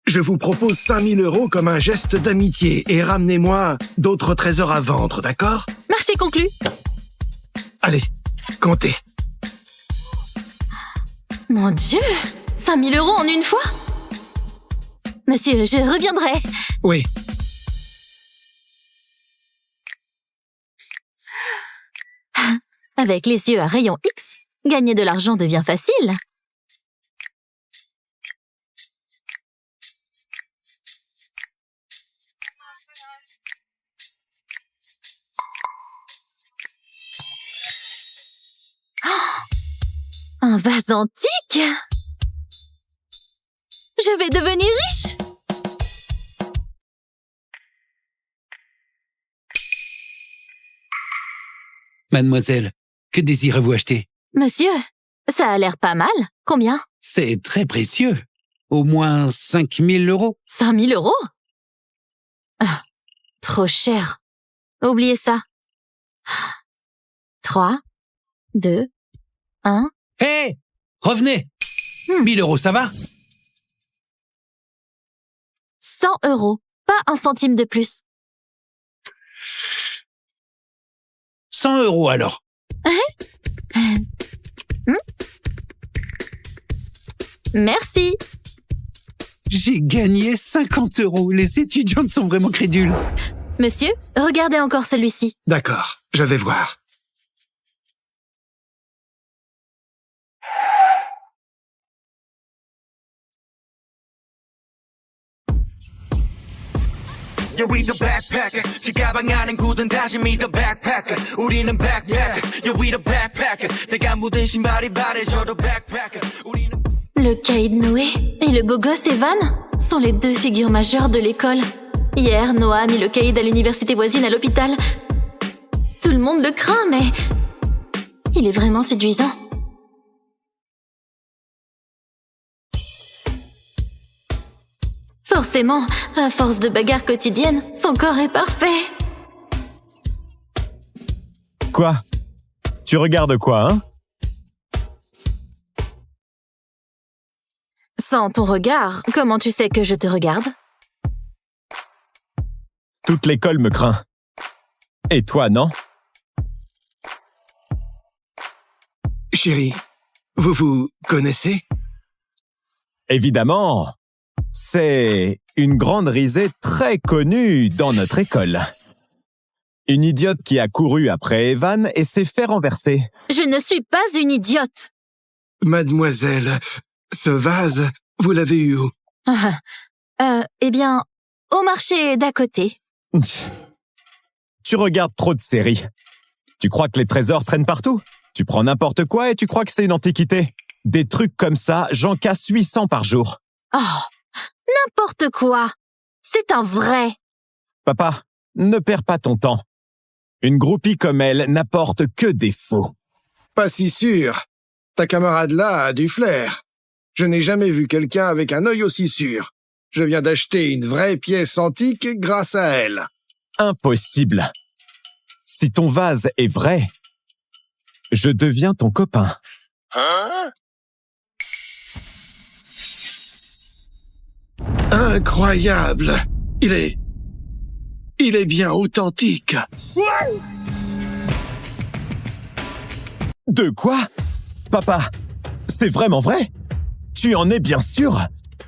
Je vous propose 5000 € comme un geste d'amitié et ramenez-moi d'autres trésors à vendre, d'accord? Marché conclu. Allez, comptez. Mon Dieu! 5000 € en une fois? Monsieur, je reviendrai. Oui. Avec les yeux à rayon X, gagner de l'argent devient facile. Un vase antique? Je vais devenir riche! Mademoiselle, que désirez-vous acheter? Monsieur, ça a l'air pas mal. Combien? C'est très précieux. Au moins 5000 €. 5000 €? Ah, trop cher. Oubliez ça. 3, 2, 1... Hé, revenez. 1000 €, ça va? 100 €, pas un centime de plus. 100 € alors. Merci. J'ai gagné 50 €. Les étudiantes sont vraiment crédules. Monsieur, regardez encore celui-ci. D'accord, je vais voir. Yeah, we the backpacker. 지가방 안엔 굳은 다짐이 the backpacker. 우리는 backpackers. Yeah, we the backpacker. 내가 묻은 신발이 바래져도 backpacker. 우리는 Le caïd Noé et le beau gosse Evan sont les deux figures majeures de l'école. Hier, Noah a mis le caïd à l'université voisine à l'hôpital. Tout le monde le craint, mais il est vraiment séduisant. Forcément, à force de bagarres quotidiennes, son corps est parfait. Quoi? Tu regardes quoi, hein? Sans ton regard, comment tu sais que je te regarde? Toute l'école me craint. Et toi, non? Chérie, vous vous connaissez? Évidemment. C'est une grande risée très connue dans notre école. Une idiote qui a couru après Evan et s'est fait renverser. Je ne suis pas une idiote. Mademoiselle, ce vase, vous l'avez eu où? Eh bien, au marché d'à côté. Tu regardes trop de séries. Tu crois que les trésors traînent partout? Tu prends n'importe quoi et tu crois que c'est une antiquité. Des trucs comme ça, j'en casse 800 par jour. Oh, n'importe quoi. C'est un vrai. Papa, ne perds pas ton temps. Une groupie comme elle n'apporte que des faux. Pas si sûr. Ta camarade-là a du flair. Je n'ai jamais vu quelqu'un avec un œil aussi sûr. Je viens d'acheter une vraie pièce antique grâce à elle. Impossible. Si ton vase est vrai, je deviens ton copain. Hein? Incroyable. Il est bien authentique. De quoi? Papa, c'est vraiment vrai? Tu en es bien sûr?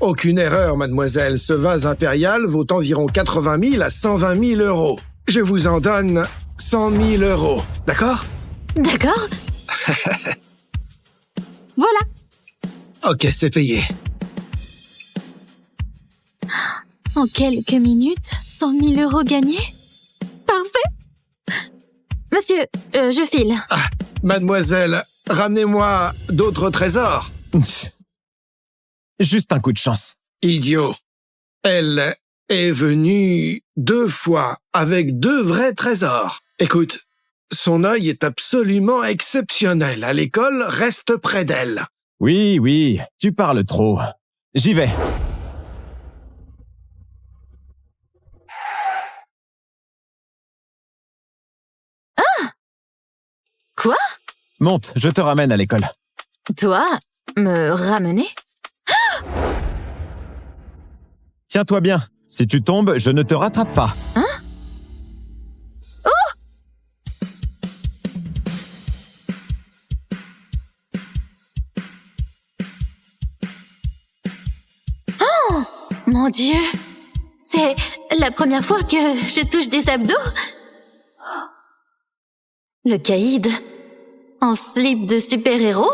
Aucune erreur, mademoiselle. Ce vase impérial vaut environ 80 000 à 120 000 euros. Je vous en donne 100 000 euros. D'accord? D'accord. Voilà. Ok, c'est payé. En quelques minutes, 100 000 euros gagnés? Parfait. Monsieur, je file. Ah, mademoiselle, ramenez-moi d'autres trésors. Juste un coup de chance. Idiot. Elle est venue 2 fois avec 2 vrais trésors. Écoute, son œil est absolument exceptionnel. À l'école, reste près d'elle. Oui, tu parles trop. J'y vais. Ah! Quoi? Monte, je te ramène à l'école. Toi, me ramener? Tiens-toi bien. Si tu tombes, je ne te rattrape pas. Hein? Oh! Oh! Mon Dieu! C'est la première fois que je touche des abdos. Le caïd en slip de super-héros?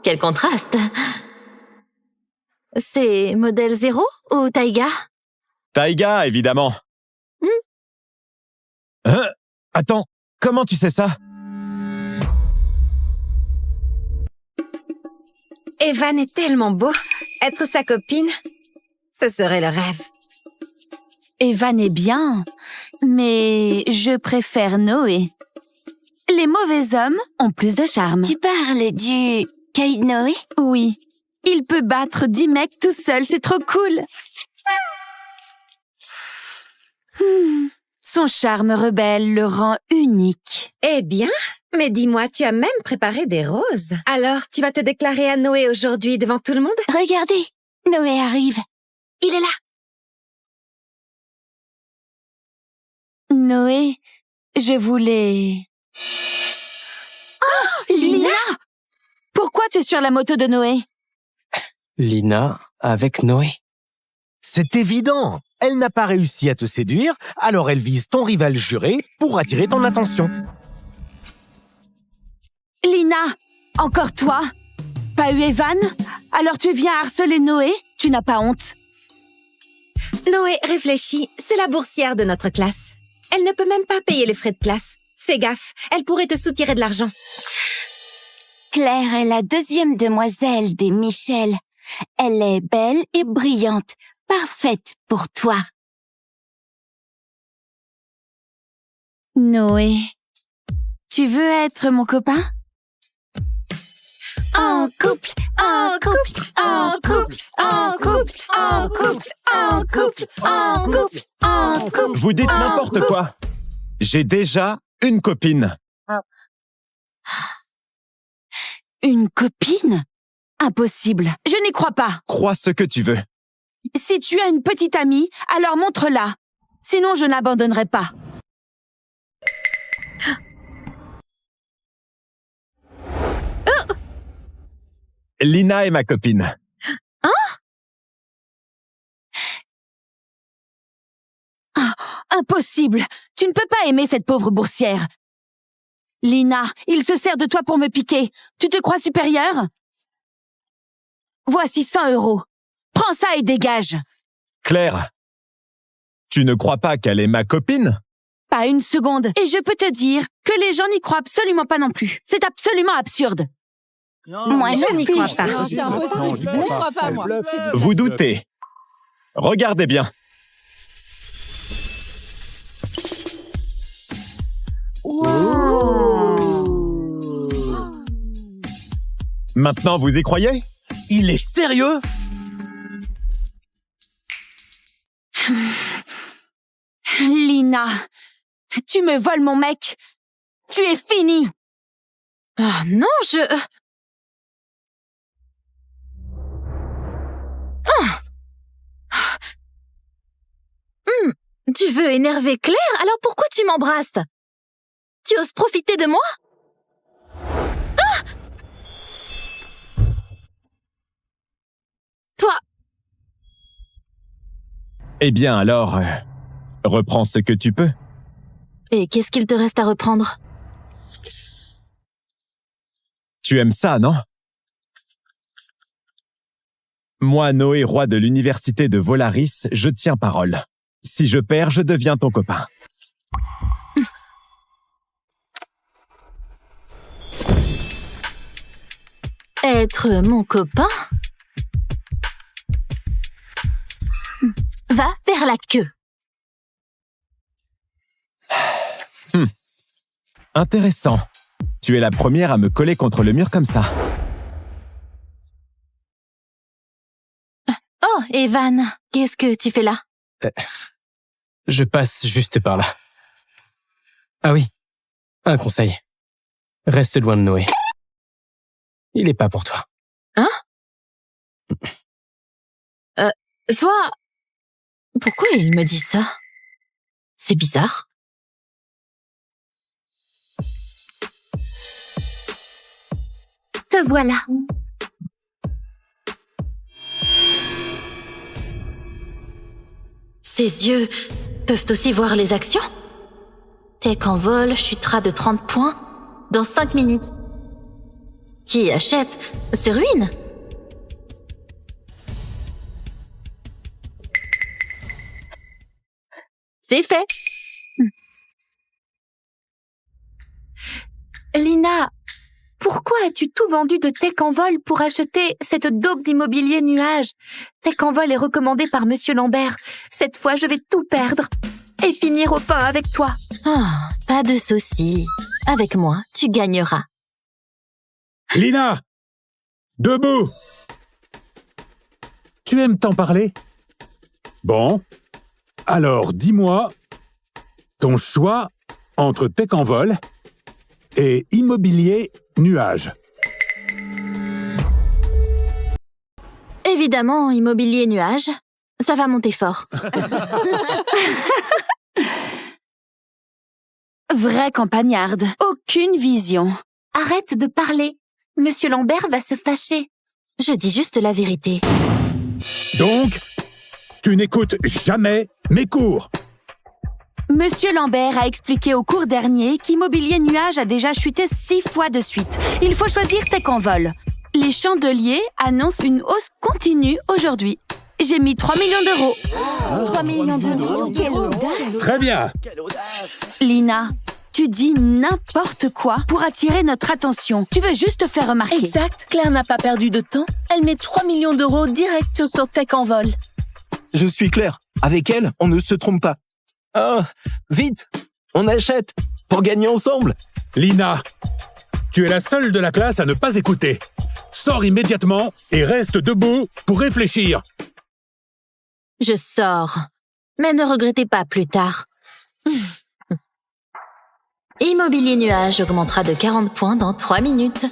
Quel contraste! C'est modèle 0 ou Taiga? Taiga, évidemment. Attends, comment tu sais ça? Evan est tellement beau. Être sa copine, ce serait le rêve. Evan est bien, mais je préfère Noé. Les mauvais hommes ont plus de charme. Tu parles du caïd Noé? Oui. Il peut battre 10 mecs tout seul, c'est trop cool. Son charme rebelle le rend unique. Eh bien, mais dis-moi, tu as même préparé des roses. Alors, tu vas te déclarer à Noé aujourd'hui devant tout le monde? Regardez, Noé arrive. Il est là. Noé, je voulais... Oh, Lina! Pourquoi tu es sur la moto de Noé? Lina avec Noé. C'est évident. Elle n'a pas réussi à te séduire, alors elle vise ton rival juré pour attirer ton attention. Lina, encore toi? Pas eu Evan? Alors tu viens harceler Noé? Tu n'as pas honte? Noé, réfléchis, c'est la boursière de notre classe. Elle ne peut même pas payer les frais de classe. Fais gaffe, elle pourrait te soutirer de l'argent. Claire est la deuxième demoiselle des Michel. Elle est belle et brillante, parfaite pour toi. Noé, tu veux être mon copain? En couple, en couple, en couple, en couple, en couple, en couple, en couple, en couple. Vous dites n'importe quoi. J'ai déjà une copine. Une copine? Impossible. Je n'y crois pas. Crois ce que tu veux. Si tu as une petite amie, alors montre-la. Sinon, je n'abandonnerai pas. Lina est ma copine. Impossible. Tu ne peux pas aimer cette pauvre boursière. Lina, il se sert de toi pour me piquer. Tu te crois supérieure? Voici 100 €. Prends ça et dégage. Claire, tu ne crois pas qu'elle est ma copine? Pas une seconde. Et je peux te dire que les gens n'y croient absolument pas non plus. C'est absolument absurde. Moi, je n'y crois pas. Non, c'est impossible. Je n'y crois pas, moi. Vous doutez. Regardez bien. Maintenant, vous y croyez? Il est sérieux? Lina, tu me voles mon mec. Tu es finie. Oh non, Tu veux énerver Claire? Alors pourquoi tu m'embrasses? Tu oses profiter de moi? Toi! Eh bien alors, reprends ce que tu peux. Et qu'est-ce qu'il te reste à reprendre? Tu aimes ça, non? Moi, Noé, roi de l'université de Volaris, je tiens parole. Si je perds, je deviens ton copain. Être mon copain? Va faire la queue. Intéressant. Tu es la première à me coller contre le mur comme ça. Oh, Evan, qu'est-ce que tu fais là? Je passe juste par là. Ah oui, un conseil. Reste loin de Noé. Il est pas pour toi. Hein? Toi... Pourquoi il me dit ça? C'est bizarre. Te voilà. Ses yeux peuvent aussi voir les actions? Tech en vol chutera de 30 points dans 5 minutes. Qui achète se ruine. C'est fait. Lina, pourquoi as-tu tout vendu de Tech en vol pour acheter cette daube d'immobilier nuage? Tech en vol est recommandé par Monsieur Lambert. Cette fois, je vais tout perdre et finir au pain avec toi. Ah, pas de souci. Avec moi, tu gagneras. Lina! Debout! Tu aimes t'en parler? Bon. Alors, dis-moi, ton choix entre Tech en vol et immobilier nuage. Évidemment, immobilier nuage. Ça va monter fort. Vraie campagnarde. Aucune vision. Arrête de parler. Monsieur Lambert va se fâcher. Je dis juste la vérité. Donc, tu n'écoutes jamais mes cours. Monsieur Lambert a expliqué au cours dernier qu'immobilier nuage a déjà chuté 6 fois de suite. Il faut choisir Tech en vol. Les chandeliers annoncent une hausse continue aujourd'hui. J'ai mis 3 millions d'euros. 3 millions d'euros, quelle audace! Très bien. Lina, tu dis n'importe quoi pour attirer notre attention. Tu veux juste te faire remarquer. Exact. Claire n'a pas perdu de temps. Elle met 3 millions d'euros direct sur Tech en vol. Je suis clair. Avec elle, on ne se trompe pas. Ah, vite, on achète pour gagner ensemble. Lina, tu es la seule de la classe à ne pas écouter. Sors immédiatement et reste debout pour réfléchir. Je sors. Mais ne regrettez pas plus tard. Immobilier nuage augmentera de 40 points dans 3 minutes.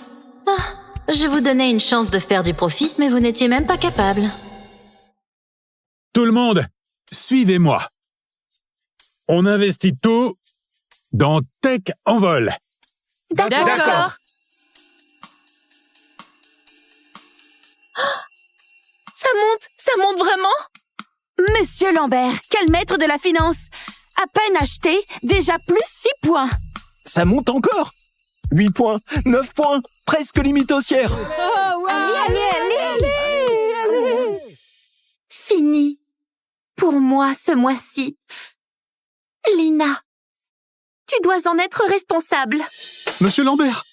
Ah, je vous donnais une chance de faire du profit, mais vous n'étiez même pas capable. Tout le monde, suivez-moi. On investit tout dans Tech en vol. D'accord. Ça monte vraiment? Monsieur Lambert, quel maître de la finance! À peine acheté, déjà plus 6 points. Ça monte encore. 8 points, 9 points, presque limite haussière. Oh, ouais. Allez. Fini. Pour moi, ce mois-ci. Lina, tu dois en être responsable. Monsieur Lambert.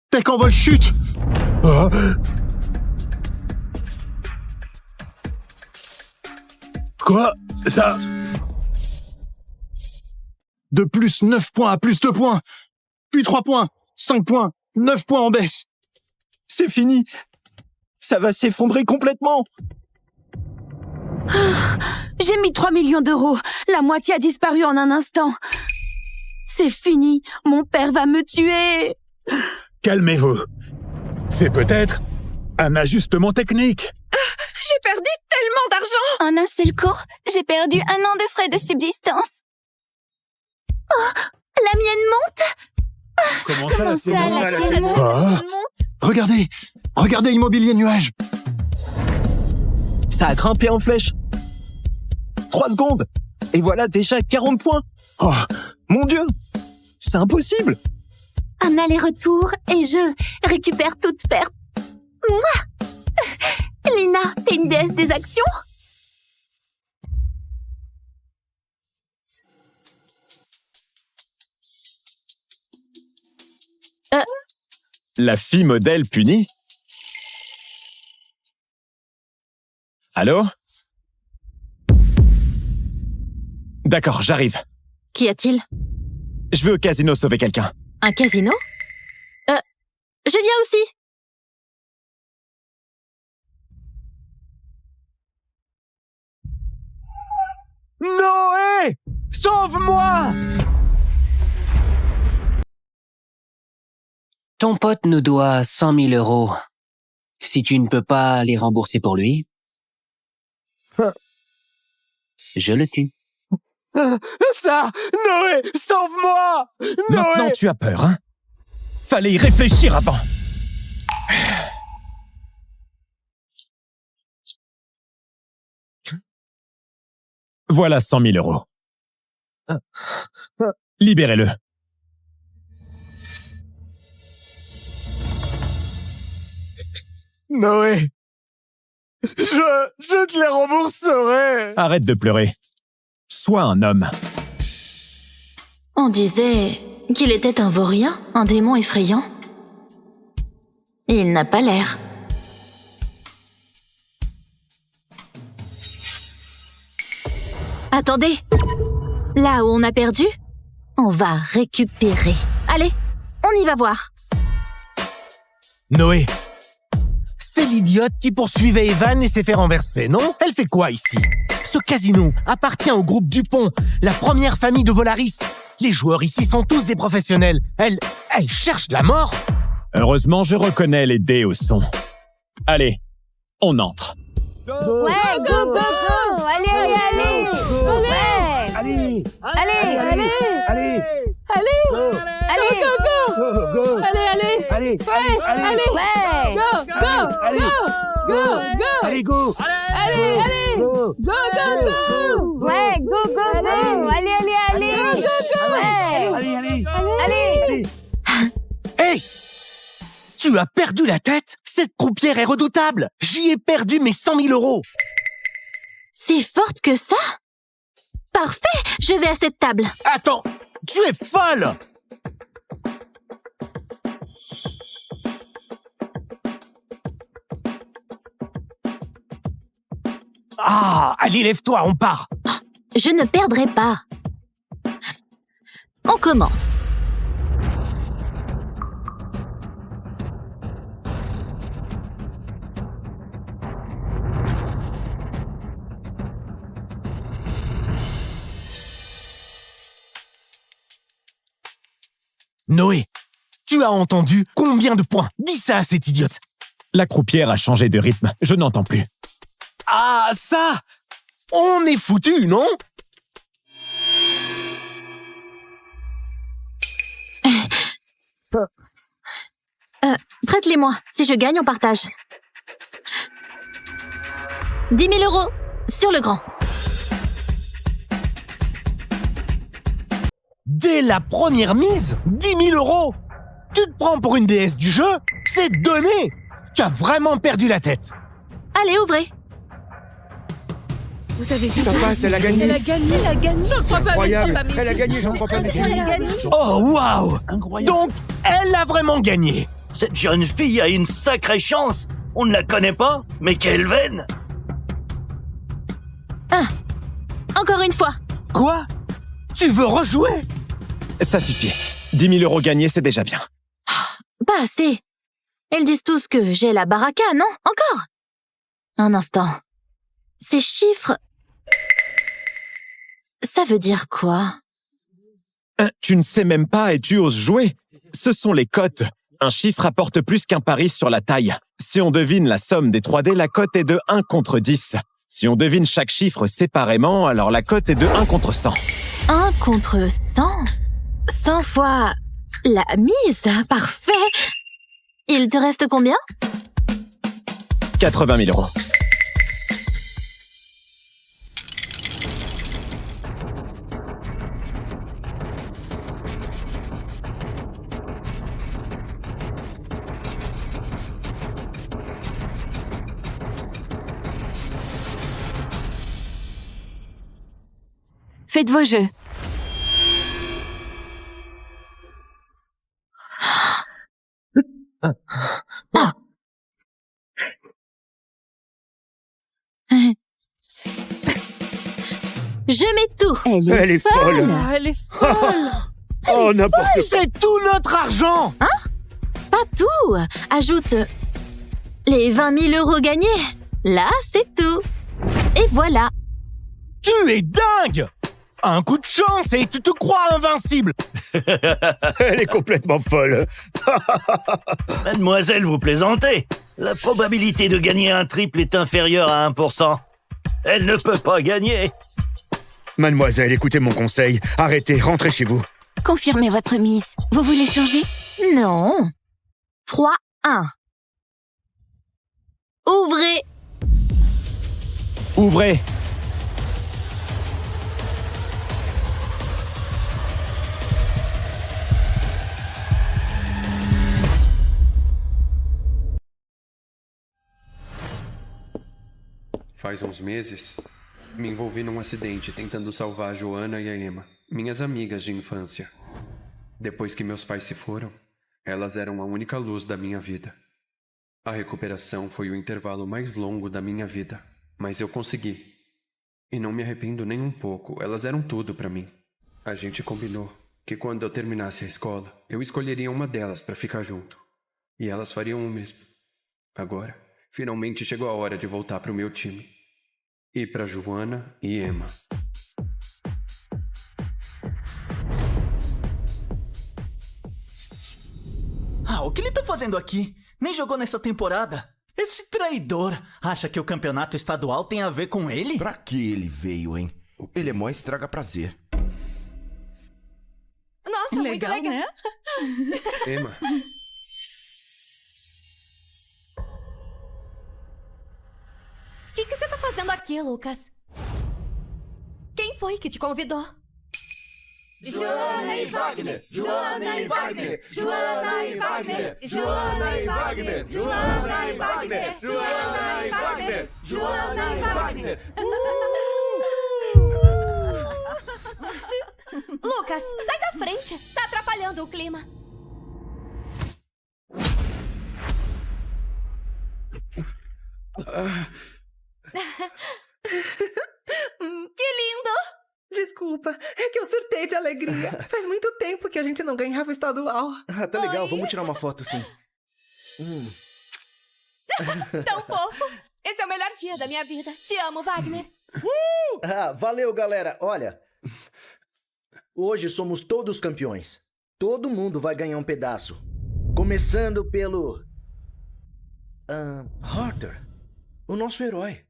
Tech en vol chute. Oh. Quoi? Ça... De plus 9 points à plus 2 points. Puis 3 points, 5 points, 9 points en baisse. C'est fini. Ça va s'effondrer complètement. J'ai mis 3 millions d'euros. La moitié a disparu en un instant. C'est fini. Mon père va me tuer. Calmez-vous. C'est peut-être un ajustement technique. J'ai perdu tellement d'argent. En un seul cours, j'ai perdu 1 an de frais de subsistance. Oh, la mienne monte. Comment ça, la tienne monte? Regardez immobilier nuage. Ça a grimpé en flèche. 3 secondes. Et voilà déjà 40 points. Oh, mon Dieu. C'est impossible. Un aller-retour et je récupère toute perte. Mouah. Lina, t'es une déesse des actions? La fille modèle punie? Allô? D'accord, j'arrive. Qu'y a-t-il? Je vais au casino sauver quelqu'un. Un casino? Je viens aussi. Noé! Sauve-moi! Ton pote nous doit 100 000 euros. Si tu ne peux pas les rembourser pour lui, je le tue. Ça! Noé! Sauve-moi! Maintenant Noé! tu as peur, hein? Fallait y réfléchir avant. Voilà 100 000 euros. Libérez-le. Noé! Je te les rembourserai! Arrête de pleurer. Sois un homme. On disait qu'il était un vaurien, un démon effrayant. Il n'a pas l'air. Attendez! Là où on a perdu, on va récupérer. Allez, on y va voir. Noé, C'est l'idiote qui poursuivait Evan et s'est fait renverser, non? Elle fait quoi ici? Ce casino appartient au groupe Dupont, la première famille de Volaris. Les joueurs ici sont tous des professionnels. Elle cherche la mort. Heureusement, je reconnais les dés au son. Allez, on entre. Ouais, go, go, go! Allez, allez, allez! Ouais! Allez! Allez, allez! Allez! Allez! Go! Allez! Go, go, go! Go! Allez, allez! Allez! Allez! Ouais! Go, go, Allez! go! Go, go! Allez, go! Allez, allez! Go! Go, go, go! Ouais, go, go, go! Allez, allez, allez! Go, go, go! Ouais! Allez, allez! Allez! Hey! Tu as perdu la tête? Cette croupière est redoutable. J'y ai perdu mes 100 000 euros. Si forte que ça? Parfait! Je vais à cette table. Attends, tu es folle! Ah, allez, lève-toi, on part. Je ne perdrai pas. On commence. Noé, tu as entendu combien de points? Dis ça à cette idiote. La croupière a changé de rythme. Je n'entends plus. Ah, ça! On est foutu, non? Prête-les-moi. Si je gagne, on partage. 10 000 euros sur le grand. Dès la première mise, 10 000 euros. Tu te prends pour une déesse du jeu? C'est donné. Tu as vraiment perdu la tête. Allez, ouvrez. Vous avez vu Ça passe, elle a gagné. Elle a gagné, elle a gagné. J'en crois pas. Incroyable. Elle a gagné, j'en crois pas. Elle a gagné. Oh, waouh! Donc, elle a vraiment gagné. Cette jeune fille a une sacrée chance. On ne la connaît pas, mais quelle veine! Encore une fois. Quoi? Tu veux rejouer? Ça suffit. 10 000 euros gagnés, c'est déjà bien. Pas assez. Ils disent tous que j'ai la baraka, non? Encore? Un instant. Ces chiffres... Ça veut dire quoi? Tu ne sais même pas et tu oses jouer. Ce sont les cotes. Un chiffre apporte plus qu'un pari sur la taille. Si on devine la somme des 3 dés, la cote est de 1 contre 10. Si on devine chaque chiffre séparément, alors la cote est de 1 contre 100. 1 contre 100? 100 fois la mise? Parfait. Il te reste combien? 80 000 euros. Faites vos jeux. Je mets tout. Elle est folle. Elle est folle. Oh, n'importe quoi. C'est tout notre argent! Hein? Pas tout. Ajoute les 20 000 euros gagnés. Là, c'est tout. Et voilà. Tu es dingue! Un coup de chance et tu te crois invincible! Elle est complètement folle. Mademoiselle, vous plaisantez. La probabilité de gagner un triple est inférieure à 1%. Elle ne peut pas gagner. Mademoiselle, écoutez mon conseil. Arrêtez, rentrez chez vous. Confirmez votre mise. Vous voulez changer? Non. 3-1. Ouvrez. Ouvrez. Faz uns meses, me envolvi num acidente tentando salvar a Joana e a Emma, minhas amigas de infância. Depois que meus pais se foram, elas eram a única luz da minha vida. A recuperação foi o intervalo mais longo da minha vida, mas eu consegui. E não me arrependo nem um pouco, elas eram tudo pra mim. A gente combinou que quando eu terminasse a escola, eu escolheria uma delas pra ficar junto. E elas fariam o mesmo. Agora, Finalmente chegou a hora de voltar pro meu time. E pra Joana e Emma. Ah, o que ele tá fazendo aqui? Nem jogou nessa temporada. Esse traidor acha que o campeonato estadual tem a ver com ele? Pra que ele veio, hein? Ele é mó estraga prazer. Nossa, muito legal, né? Emma. O que você tá fazendo aqui, Lucas? Quem foi que te convidou? Joana e Wagner! Joana e Wagner! Joana e Wagner! Joana e Wagner! Joana e Wagner! Joana e Wagner! Joana e Wagner! Lucas, sai da frente! Tá atrapalhando o clima. Que lindo! Desculpa, é que eu surtei de alegria. Faz muito tempo que a gente não ganhava o estadual. Ah, tá legal. Vamos tirar uma foto, sim. Tão fofo! Esse é o melhor dia da minha vida. Te amo, Wagner. Ah, valeu, galera. Olha, hoje somos todos campeões. Todo mundo vai ganhar um pedaço. Começando pelo... Arthur, o nosso herói.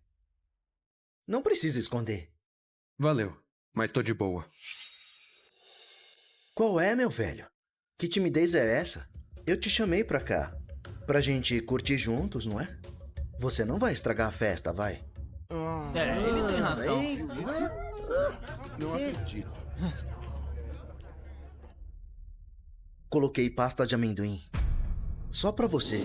Não precisa esconder. Valeu, mas tô de boa. Qual é, meu velho? Que timidez é essa? Eu te chamei pra cá. Pra gente curtir juntos, não é? Você não vai estragar a festa, vai? É, ele tem razão. Não acredito. Coloquei pasta de amendoim. Só pra você.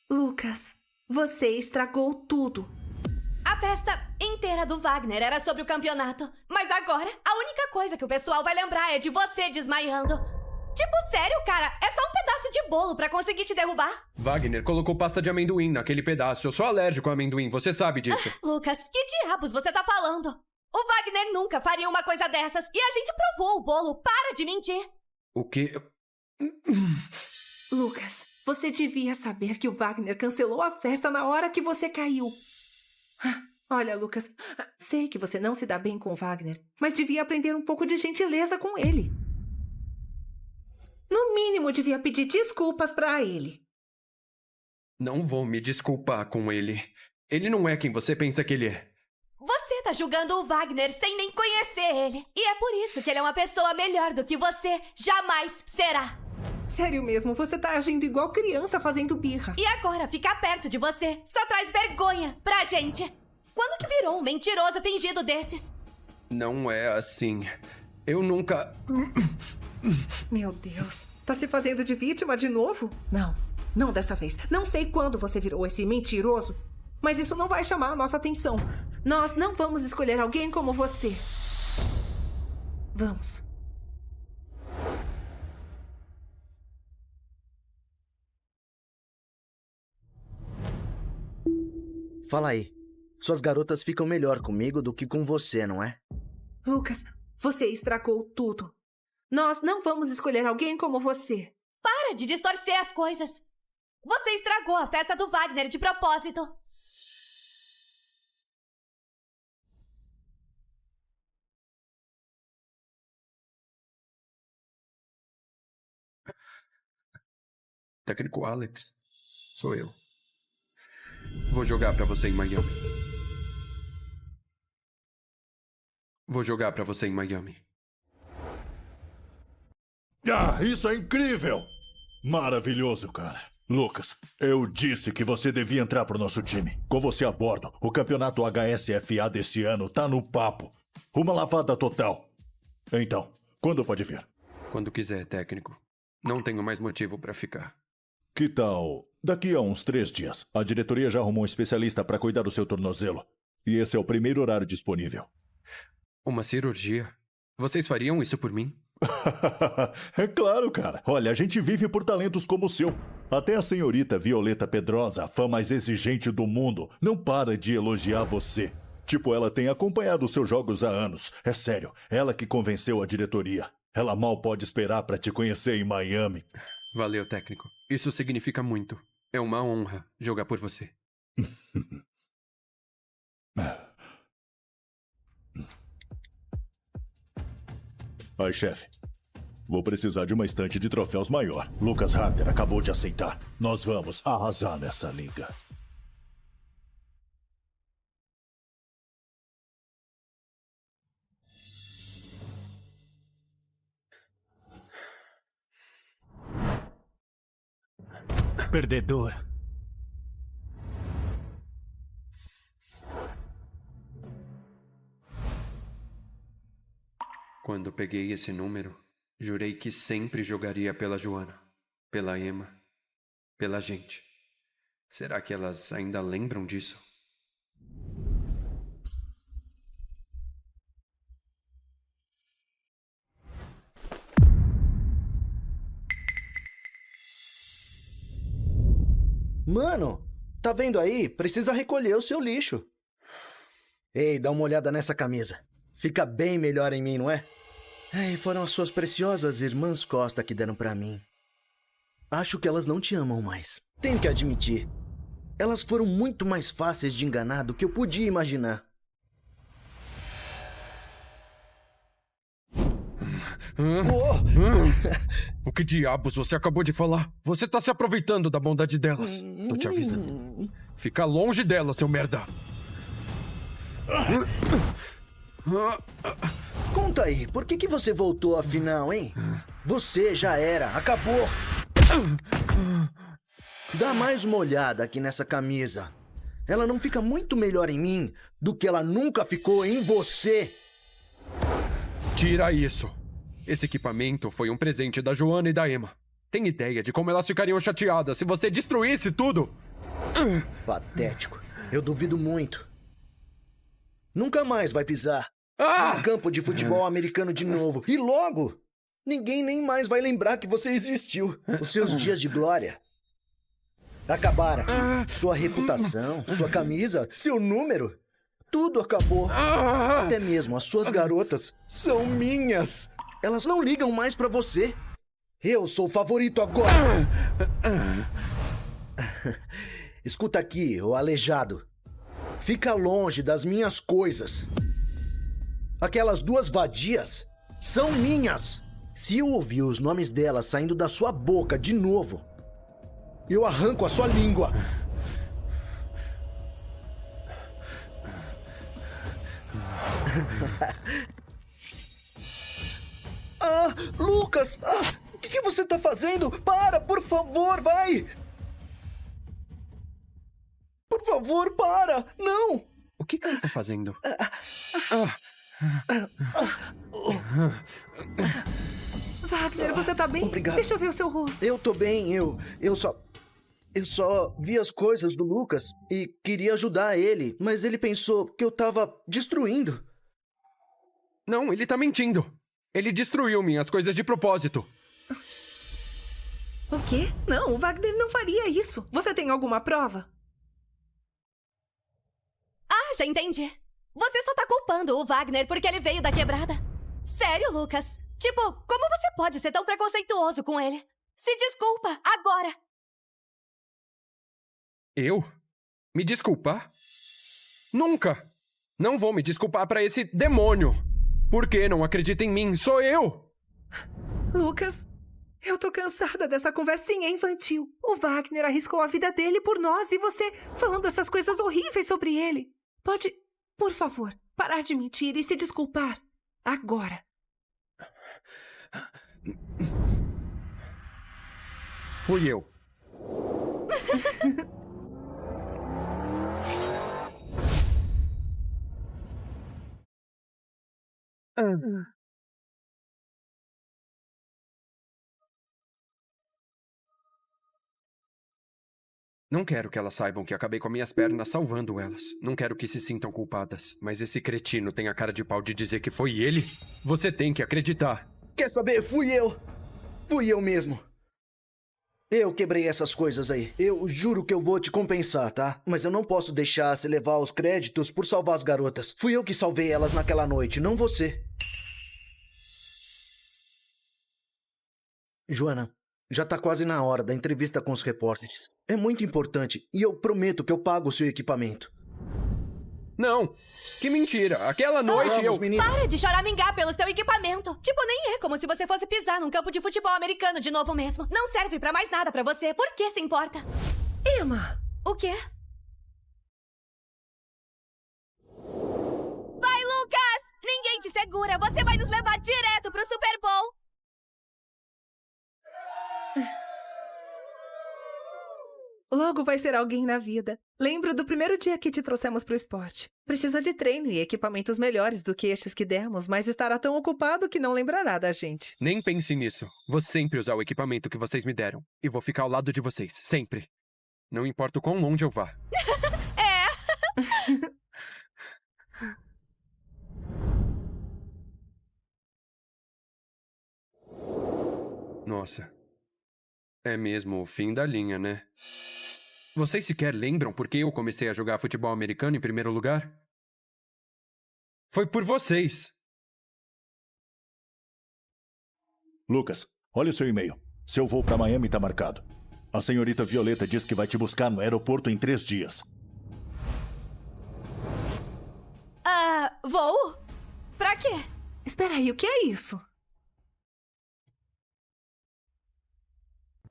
Lucas, você estragou tudo. A festa inteira do Wagner era sobre o campeonato. Mas agora, a única coisa que o pessoal vai lembrar é de você desmaiando. Tipo, sério, cara? É só um pedaço de bolo pra conseguir te derrubar? Wagner colocou pasta de amendoim naquele pedaço. Eu sou alérgico a amendoim, você sabe disso. Lucas, que diabos você tá falando? O Wagner nunca faria uma coisa dessas. E a gente provou o bolo. Para de mentir. O quê? Lucas, você devia saber que o Wagner cancelou a festa na hora que você caiu. Olha, Lucas, sei que você não se dá bem com o Wagner, mas devia aprender um pouco de gentileza com ele. No mínimo, devia pedir desculpas pra ele. Não vou me desculpar com ele. Ele não é quem você pensa que ele é. Você tá julgando o Wagner sem nem conhecer ele. E é por isso que ele é uma pessoa melhor do que você jamais será. Sério mesmo, você tá agindo igual criança fazendo birra. E agora, ficar perto de você só traz vergonha pra gente. Quando que virou um mentiroso fingido desses? Não é assim. Eu nunca... Meu Deus, tá se fazendo de vítima de novo? Não, não dessa vez. Não sei quando você virou esse mentiroso, mas isso não vai chamar a nossa atenção. Nós não vamos escolher alguém como você. Vamos. Fala aí. Suas garotas ficam melhor comigo do que com você, não é? Lucas, você estragou tudo. Nós não vamos escolher alguém como você. Para de distorcer as coisas. Você estragou a festa do Wagner de propósito. Técnico Alex, sou eu. Vou jogar pra você em Miami. Vou jogar pra você em Miami. Ah, isso é incrível! Maravilhoso, cara. Lucas, eu disse que você devia entrar pro nosso time. Com você a bordo, o campeonato HSFA desse ano tá no papo. Uma lavada total. Então, quando pode vir? Quando quiser, técnico. Não tenho mais motivo pra ficar. Que tal? Daqui a uns 3 dias, a diretoria já arrumou um especialista para cuidar do seu tornozelo. E esse é o primeiro horário disponível. Uma cirurgia? Vocês fariam isso por mim? É claro, cara. Olha, a gente vive por talentos como o seu. Até a senhorita Violeta Pedrosa, a fã mais exigente do mundo, não para de elogiar você. Tipo, ela tem acompanhado os seus jogos há anos. É sério, ela que convenceu a diretoria. Ela mal pode esperar para te conhecer em Miami. Valeu, técnico. Isso significa muito. É uma honra jogar por você. Aí, chefe. Vou precisar de uma estante de troféus maior. Lucas Harter acabou de aceitar. Nós vamos arrasar nessa liga. Perdedor. Quando peguei esse número, jurei que sempre jogaria pela Joana, pela Emma, pela gente. Será que elas ainda lembram disso? Mano, tá vendo aí? Precisa recolher o seu lixo. Ei, dá uma olhada nessa camisa. Fica bem melhor em mim, não é? Ei, foram as suas preciosas irmãs Costa que deram pra mim. Acho que elas não te amam mais. Tenho que admitir. Elas foram muito mais fáceis de enganar do que eu podia imaginar. O que diabos você acabou de falar? Você tá se aproveitando da bondade delas. Tô te avisando. Fica longe delas, seu merda. Conta aí, por que você voltou afinal, hein? Você já era, acabou. Dá mais uma olhada aqui nessa camisa. Ela não fica muito melhor em mim do que ela nunca ficou em você. Tira isso. Esse equipamento foi um presente da Joana e da Emma. Tem ideia de como elas ficariam chateadas se você destruísse tudo? Patético. Eu duvido muito. Nunca mais vai pisar no campo de futebol americano de novo. E logo, ninguém nem mais vai lembrar que você existiu. Os seus dias de glória acabaram. Sua reputação, sua camisa, seu número, tudo acabou. Até mesmo as suas garotas são minhas. Elas não ligam mais pra você. Eu sou o favorito agora. Escuta aqui, ô aleijado. Fica longe das minhas coisas. Aquelas 2 vadias são minhas. Se eu ouvir os nomes delas saindo da sua boca de novo, eu arranco a sua língua. Lucas! O que você tá fazendo? Para, por favor, vai! Por favor, para! Não! O que você tá fazendo? Wagner, você tá bem? Obrigado. Deixa eu ver o seu rosto. Eu tô bem, eu só vi as coisas do Lucas e queria ajudar ele, mas ele pensou que eu tava destruindo. Não, ele tá mentindo. Ele destruiu minhas coisas de propósito. O quê? Não, o Wagner não faria isso. Você tem alguma prova? Ah, já entendi. Você só tá culpando o Wagner porque ele veio da quebrada. Sério, Lucas? Tipo, como você pode ser tão preconceituoso com ele? Se desculpa, agora! Eu? Me desculpar? Nunca! Não vou me desculpar pra esse demônio! Por que não acredita em mim? Sou eu! Lucas, eu tô cansada dessa conversinha infantil. O Wagner arriscou a vida dele por nós e você falando essas coisas horríveis sobre ele. Pode, por favor, parar de mentir e se desculpar. Agora. Fui eu. Não quero que elas saibam que acabei com minhas pernas salvando elas. Não quero que se sintam culpadas. Mas esse cretino tem a cara de pau de dizer que foi ele? Você tem que acreditar. Quer saber? Fui eu. Fui eu mesmo. Eu quebrei essas coisas aí. Eu juro que eu vou te compensar, tá? Mas eu não posso deixar você levar os créditos por salvar as garotas. Fui eu que salvei elas naquela noite, não você. Joana, já tá quase na hora da entrevista com os repórteres. É muito importante e eu prometo que eu pago o seu equipamento. Não! Que mentira! Aquela noite Vamos, meninas. Para de choramingar pelo seu equipamento. Tipo, nem é como se você fosse pisar num campo de futebol americano de novo mesmo. Não serve pra mais nada pra você. Por que se importa? Emma! O quê? Vai, Lucas! Ninguém te segura. Você vai nos levar direto pro Super Bowl. Logo vai ser alguém na vida. Lembro do primeiro dia que te trouxemos pro esporte. Precisa de treino e equipamentos melhores do que estes que demos, mas estará tão ocupado que não lembrará da gente. Nem pense nisso. Vou sempre usar o equipamento que vocês me deram. E vou ficar ao lado de vocês, sempre. Não importa o quão longe eu vá. Nossa. É mesmo o fim da linha, né? Vocês sequer lembram por que eu comecei a jogar futebol americano em primeiro lugar? Foi por vocês. Lucas, olha o seu e-mail. Seu voo pra Miami tá marcado. A senhorita Violeta diz que vai te buscar no aeroporto em 3 dias. Voo? Pra quê? Espera aí, o que é isso?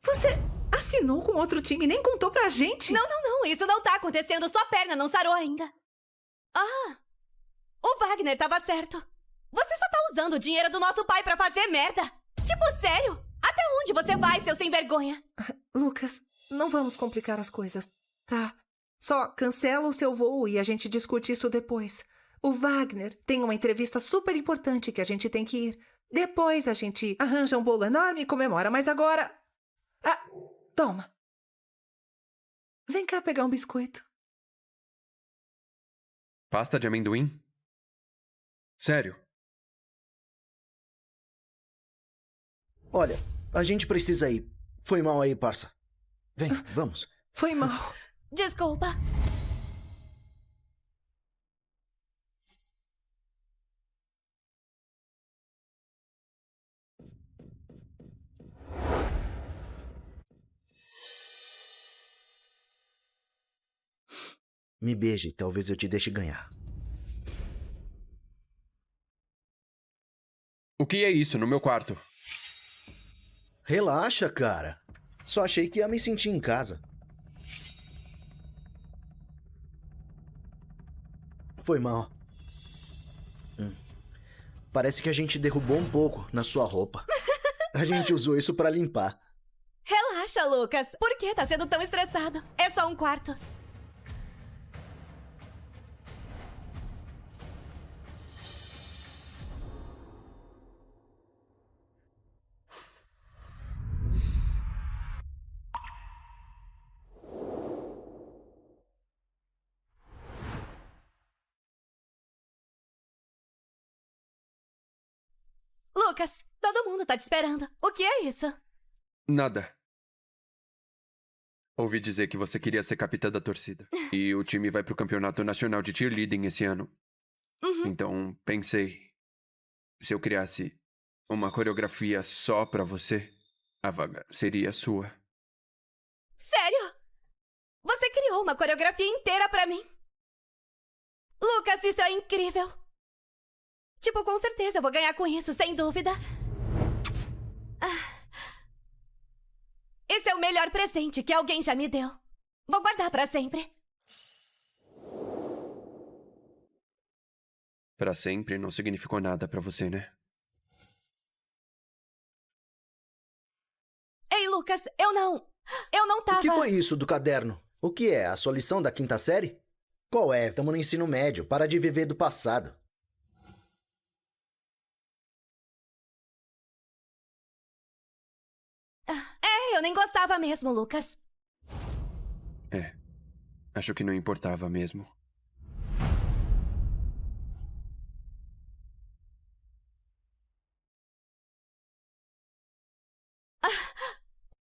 Você assinou com outro time e nem contou pra gente? Não. Isso não tá acontecendo. Sua perna não sarou ainda. O Wagner tava certo. Você só tá usando o dinheiro do nosso pai pra fazer merda. Tipo, sério? Até onde você vai, seu sem vergonha? Lucas, não vamos complicar as coisas, tá? Só cancela o seu voo e a gente discute isso depois. O Wagner tem uma entrevista super importante que a gente tem que ir. Depois a gente arranja um bolo enorme e comemora, mas agora... toma. Vem cá pegar um biscoito. Pasta de amendoim? Sério? Olha, a gente precisa ir. Foi mal aí, parça. Vem, vamos. Foi mal. Desculpa. Me beije e talvez eu te deixe ganhar. O que é isso no meu quarto? Relaxa, cara. Só achei que ia me sentir em casa. Foi mal. Parece que a gente derrubou um pouco na sua roupa. A gente usou isso pra limpar. Relaxa, Lucas. Por que tá sendo tão estressado? É só um quarto. Lucas, todo mundo tá te esperando. O que é isso? Nada. Ouvi dizer que você queria ser capitã da torcida. E o time vai pro campeonato nacional de cheerleading esse ano. Então, pensei... Se eu criasse uma coreografia só pra você, a vaga seria sua. Sério? Você criou uma coreografia inteira pra mim? Lucas, isso é incrível. Tipo, com certeza eu vou ganhar com isso, sem dúvida. Esse é o melhor presente que alguém já me deu. Vou guardar pra sempre. Pra sempre não significou nada pra você, né? Ei, Lucas, eu não tava... O que foi isso do caderno? O que é? A sua lição da 5ª série? Qual é? Estamos no ensino médio. Para de viver do passado. Eu nem gostava mesmo, Lucas. Acho que não importava mesmo.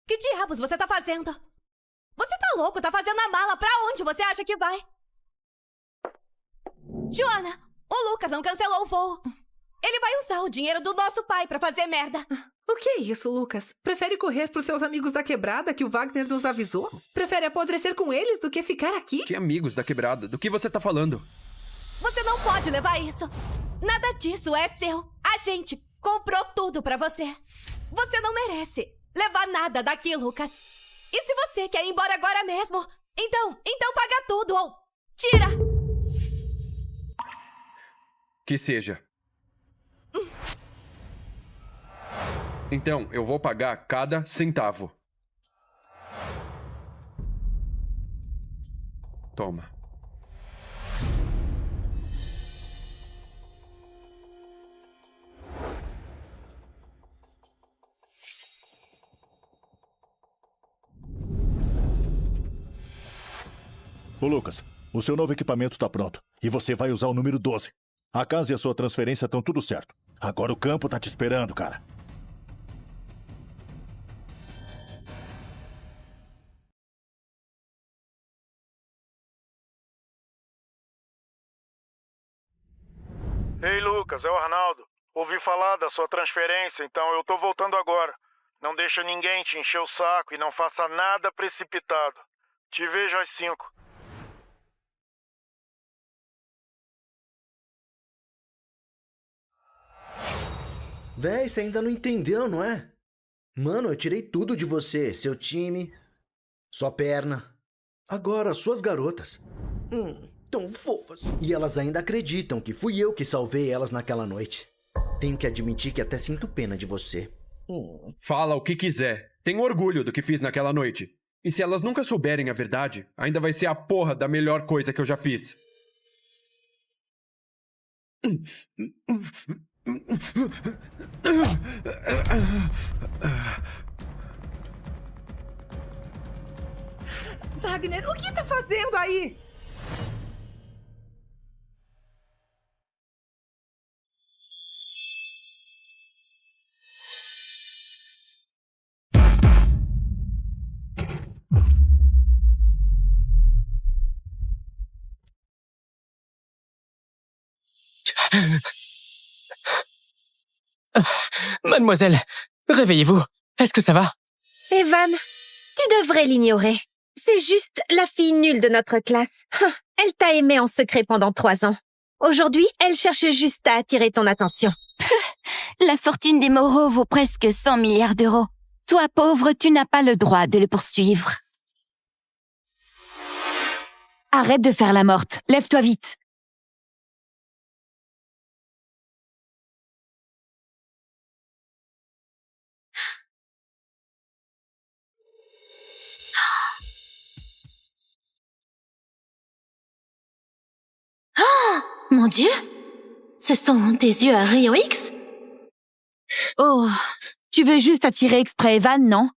Que diabos você tá fazendo? Você tá louco? Tá fazendo a mala? Pra onde você acha que vai? Joana, o Lucas não cancelou o voo. Ele vai usar o dinheiro do nosso pai pra fazer merda. O que é isso, Lucas? Prefere correr pros seus amigos da quebrada que o Wagner nos avisou? Prefere apodrecer com eles do que ficar aqui? Que amigos da quebrada? Do que você tá falando? Você não pode levar isso. Nada disso é seu. A gente comprou tudo pra você. Você não merece levar nada daqui, Lucas. E se você quer ir embora agora mesmo, então paga tudo ou tira. Que seja. Então, eu vou pagar cada centavo. Toma. Ô Lucas, o seu novo equipamento tá pronto. E você vai usar o número 12. A casa e a sua transferência estão tudo certo. Agora o campo tá te esperando, cara. Ei, Lucas, é o Arnaldo. Ouvi falar da sua transferência, então eu tô voltando agora. Não deixa ninguém te encher o saco e não faça nada precipitado. Te vejo às 5. Véi, você ainda não entendeu, não é? Mano, eu tirei tudo de você. Seu time, sua perna. Agora, suas garotas. Tão fofas. E elas ainda acreditam que fui eu que salvei elas naquela noite. Tenho que admitir que até sinto pena de você. Fala o que quiser. Tenho orgulho do que fiz naquela noite. E se elas nunca souberem a verdade, ainda vai ser a porra da melhor coisa que eu já fiz. Wagner, o que tá fazendo aí? Mademoiselle, réveillez-vous. Est-ce que ça va? Evan, tu devrais l'ignorer. C'est juste la fille nulle de notre classe. Elle t'a aimé en secret pendant 3 ans. Aujourd'hui, elle cherche juste à attirer ton attention. La fortune des Moreau vaut presque 100 milliards d'euros. Toi, pauvre, tu n'as pas le droit de le poursuivre. Arrête de faire la morte. Lève-toi vite. Oh, mon Dieu! Ce sont des yeux à rayon X? Oh, tu veux juste attirer exprès Evan, non?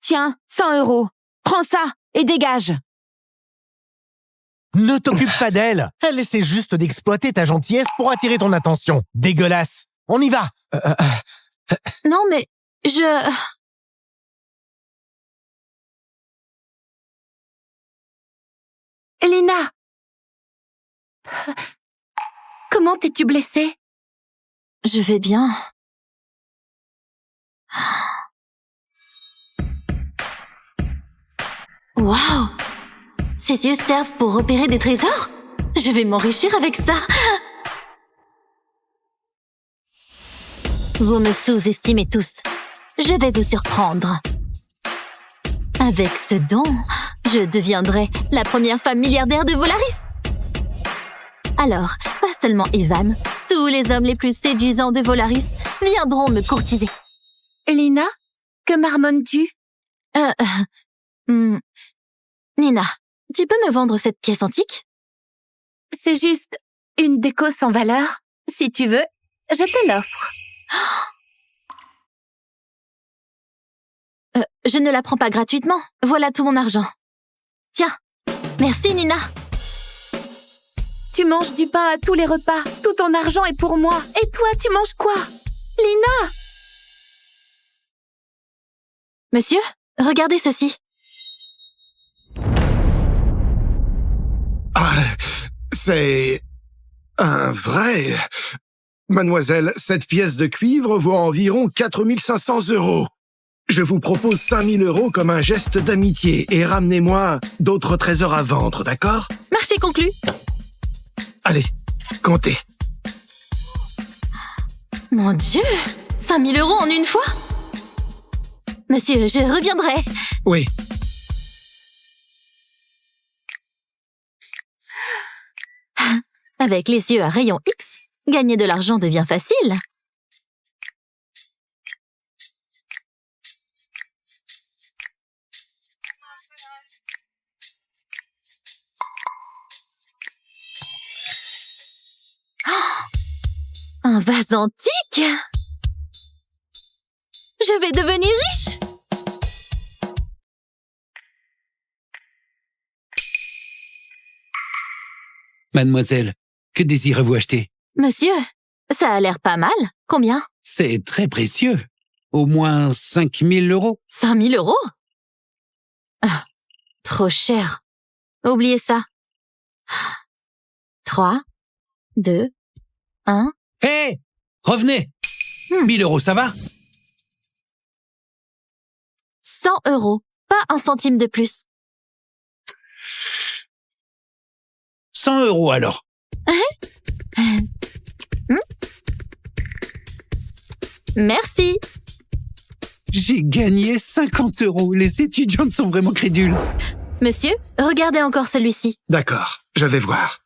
Tiens, 100 €. Prends ça et dégage. Ne t'occupe pas d'elle. Elle essaie juste d'exploiter ta gentillesse pour attirer ton attention. Dégueulasse. On y va. Non, mais Lina! Comment t'es-tu blessée? Je vais bien. Waouh! Ces yeux servent pour repérer des trésors? Je vais m'enrichir avec ça. Vous me sous-estimez tous. Je vais vous surprendre. Avec ce don, je deviendrai la première femme milliardaire de Volaris. Alors, pas seulement Evan, tous les hommes les plus séduisants de Volaris viendront me courtiser. Lina, que marmonnes-tu? Nina, tu peux me vendre cette pièce antique? C'est juste une déco sans valeur. Si tu veux, je te l'offre. Je ne la prends pas gratuitement. Voilà tout mon argent. Tiens, merci Nina. Tu manges du pain à tous les repas. Tout ton argent est pour moi. Et toi, tu manges quoi? Lina! Monsieur, regardez ceci. Ah, c'est... un vrai... Mademoiselle, cette pièce de cuivre vaut environ 4500 €. Je vous propose 5000 € comme un geste d'amitié et ramenez-moi d'autres trésors à vendre, d'accord? Marché conclu. Allez, comptez. Mon Dieu, 5000 € en une fois? Monsieur, je reviendrai. Oui. Avec les yeux à rayon X, gagner de l'argent devient facile. Un vase antique? Je vais devenir riche! Mademoiselle, que désirez-vous acheter? Monsieur, ça a l'air pas mal. Combien? C'est très précieux. Au moins 5000 €. 5000 €? Ah, trop cher. Oubliez ça. 3, 2, 1... Hé! Revenez! 1000 €, ça va? 100 €. Pas un centime de plus. 100 € alors. Merci. J'ai gagné 50 €. Les étudiantes sont vraiment crédules. Monsieur, regardez encore celui-ci. D'accord, je vais voir.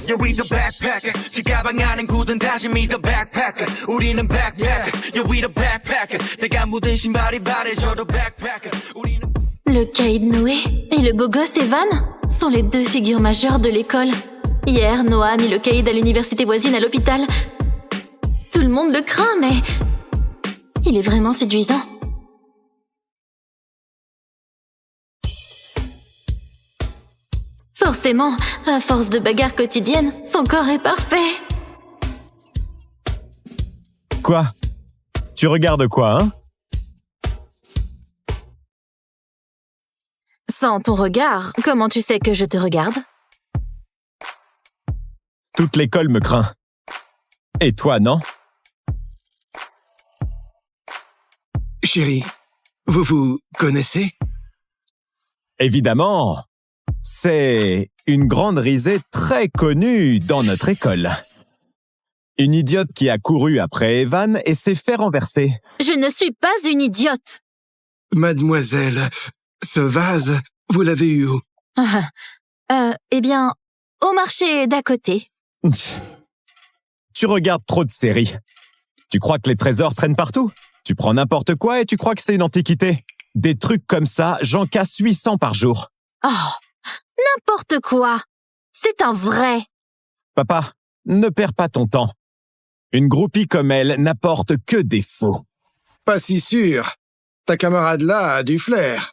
Yeah, we the backpacker. 지가방 안엔 굳은 다짐이 the backpacker. 우리는 backpackers. Yeah, we the backpacker. 내가 묻은 신발이 바래져도 backpacker. 우리는... Le caïd Noé et le beau gosse Evan sont les deux figures majeures de l'école. Hier, Noah a mis le caïd à l'université voisine à l'hôpital. Tout le monde le craint, mais... il est vraiment séduisant. Forcément, à force de bagarres quotidiennes, son corps est parfait. Quoi? Tu regardes quoi, hein? Sans ton regard, comment tu sais que je te regarde? Toute l'école me craint. Et toi, non? Chérie, vous vous connaissez? Évidemment. C'est une grande risée très connue dans notre école. Une idiote qui a couru après Evan et s'est fait renverser. Je ne suis pas une idiote. Mademoiselle, ce vase, vous l'avez eu où? Eh bien, au marché d'à côté. Tu regardes trop de séries. Tu crois que les trésors traînent partout? Tu prends n'importe quoi et tu crois que c'est une antiquité. Des trucs comme ça, j'en casse 800 par jour. Oh, n'importe quoi. C'est un vrai. Papa, ne perds pas ton temps. Une groupie comme elle n'apporte que des faux. Pas si sûr. Ta camarade là a du flair.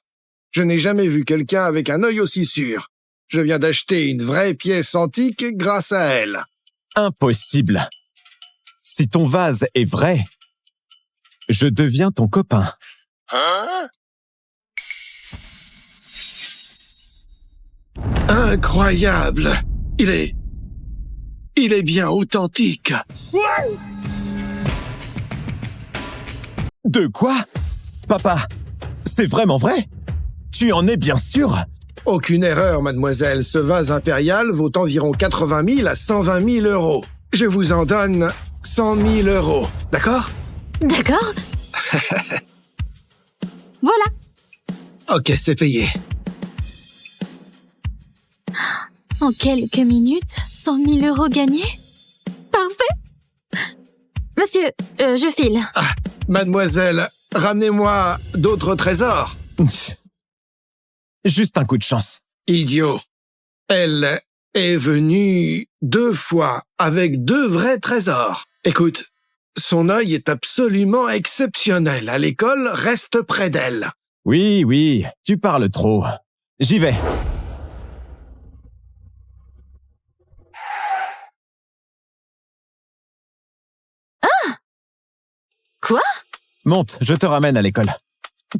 Je n'ai jamais vu quelqu'un avec un œil aussi sûr. Je viens d'acheter une vraie pièce antique grâce à elle. Impossible. Si ton vase est vrai, je deviens ton copain. Hein? Incroyable. Il est bien authentique. De quoi? Papa, c'est vraiment vrai? Tu en es bien sûr? Aucune erreur, mademoiselle. Ce vase impérial vaut environ 80 000 à 120 000 €. Je vous en donne 100 000 €. D'accord? D'accord. Voilà. Ok, c'est payé. En quelques minutes, 100 000 € gagnés. Parfait. Monsieur, je file. Ah, mademoiselle, ramenez-moi d'autres trésors. Juste un coup de chance. Idiot. Elle est venu 2 fois avec 2 vrais trésors. Écoute, son œil est absolument exceptionnel. À l'école, reste près d'elle. Oui, tu parles trop. J'y vais. Ah! Quoi? Monte, je te ramène à l'école.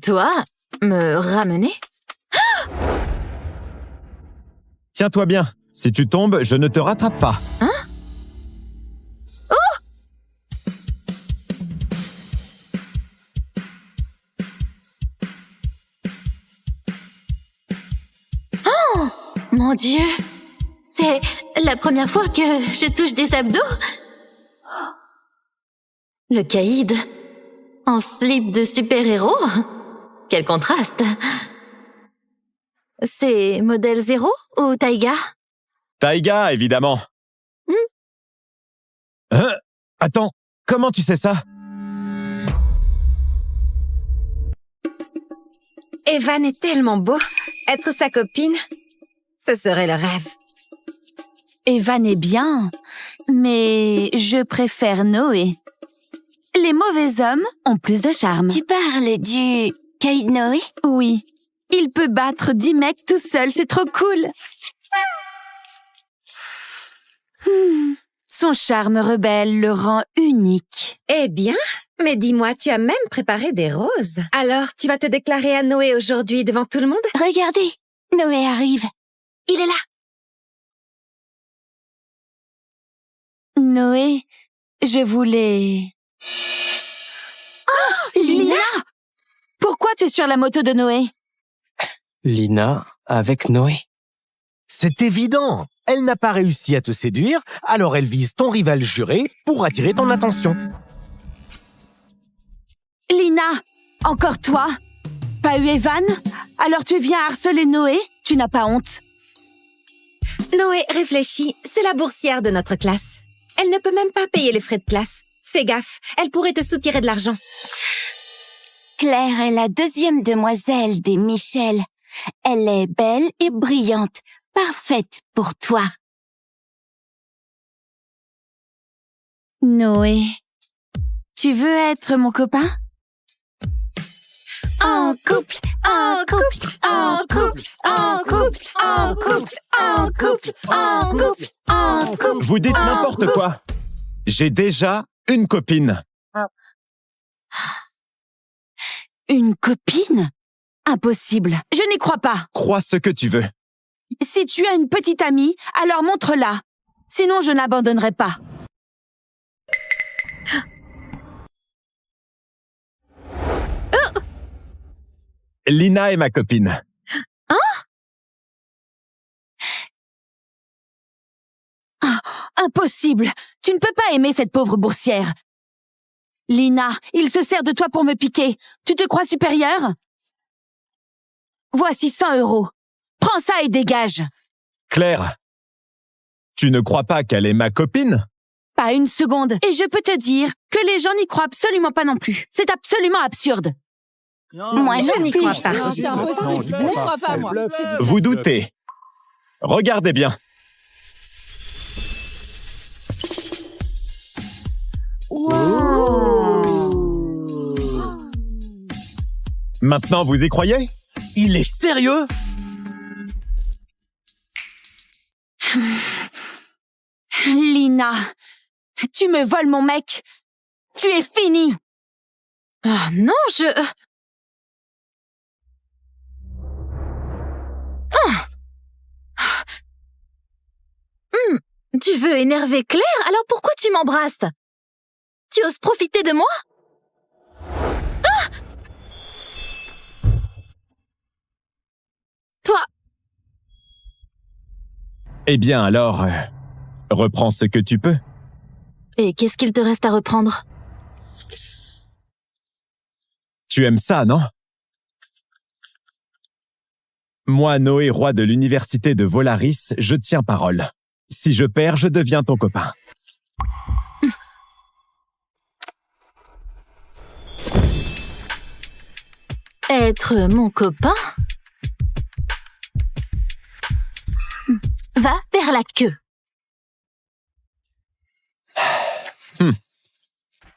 Toi? Me ramener? Tiens-toi bien. Si tu tombes, je ne te rattrape pas. Hein? Oh! Mon Dieu! C'est la première fois que je touche des abdos. Le caïd en slip de super-héros? Quel contraste! C'est modèle 0 ou Taiga? Taiga, évidemment. Attends, comment tu sais ça? Evan est tellement beau. Être sa copine, ce serait le rêve. Evan est bien, mais je préfère Noé. Les mauvais hommes ont plus de charme. Tu parles du caïd Noé? Oui. Il peut battre 10 mecs tout seul, c'est trop cool. Son charme rebelle le rend unique. Eh bien, mais dis-moi, tu as même préparé des roses. Alors, tu vas te déclarer à Noé aujourd'hui devant tout le monde? Regardez, Noé arrive. Il est là. Noé, je voulais... Oh, Lina! Pourquoi tu es sur la moto de Noé? Lina avec Noé. C'est évident. Elle n'a pas réussi à te séduire, alors elle vise ton rival juré pour attirer ton attention. Lina, encore toi? Pas eu Evan? Alors tu viens harceler Noé? Tu n'as pas honte? Noé, réfléchis, c'est la boursière de notre classe. Elle ne peut même pas payer les frais de classe. Fais gaffe, elle pourrait te soutirer de l'argent. Claire est la 2e demoiselle des Michel. Elle est belle et brillante, parfaite pour toi. Noé, tu veux être mon copain? En couple, en couple, en couple, en couple, en couple, en couple, en couple, en couple. Vous dites n'importe quoi. J'ai déjà une copine. Une copine? Impossible. Je n'y crois pas. Crois ce que tu veux. Si tu as une petite amie, alors montre-la. Sinon, je n'abandonnerai pas. Lina est ma copine. Hein? Impossible. Tu ne peux pas aimer cette pauvre boursière. Lina, il se sert de toi pour me piquer. Tu te crois supérieure? Voici 100 €. Prends ça et dégage. Claire, tu ne crois pas qu'elle est ma copine? Pas une seconde. Et je peux te dire que les gens n'y croient absolument pas non plus. C'est absolument absurde. Moi, je n'y crois pas. Non, c'est impossible. Je n'y crois pas, moi. Vous doutez. Regardez bien. Maintenant, vous y croyez? Il est sérieux? Lina, tu me voles mon mec. Tu es finie. Oh non, Tu veux énerver Claire? Alors pourquoi tu m'embrasses? Tu oses profiter de moi? Toi... Eh bien alors, reprends ce que tu peux. Et qu'est-ce qu'il te reste à reprendre? Tu aimes ça, non? Moi, Noé, roi de l'université de Volaris, je tiens parole. Si je perds, je deviens ton copain. Être mon copain? Va faire la queue.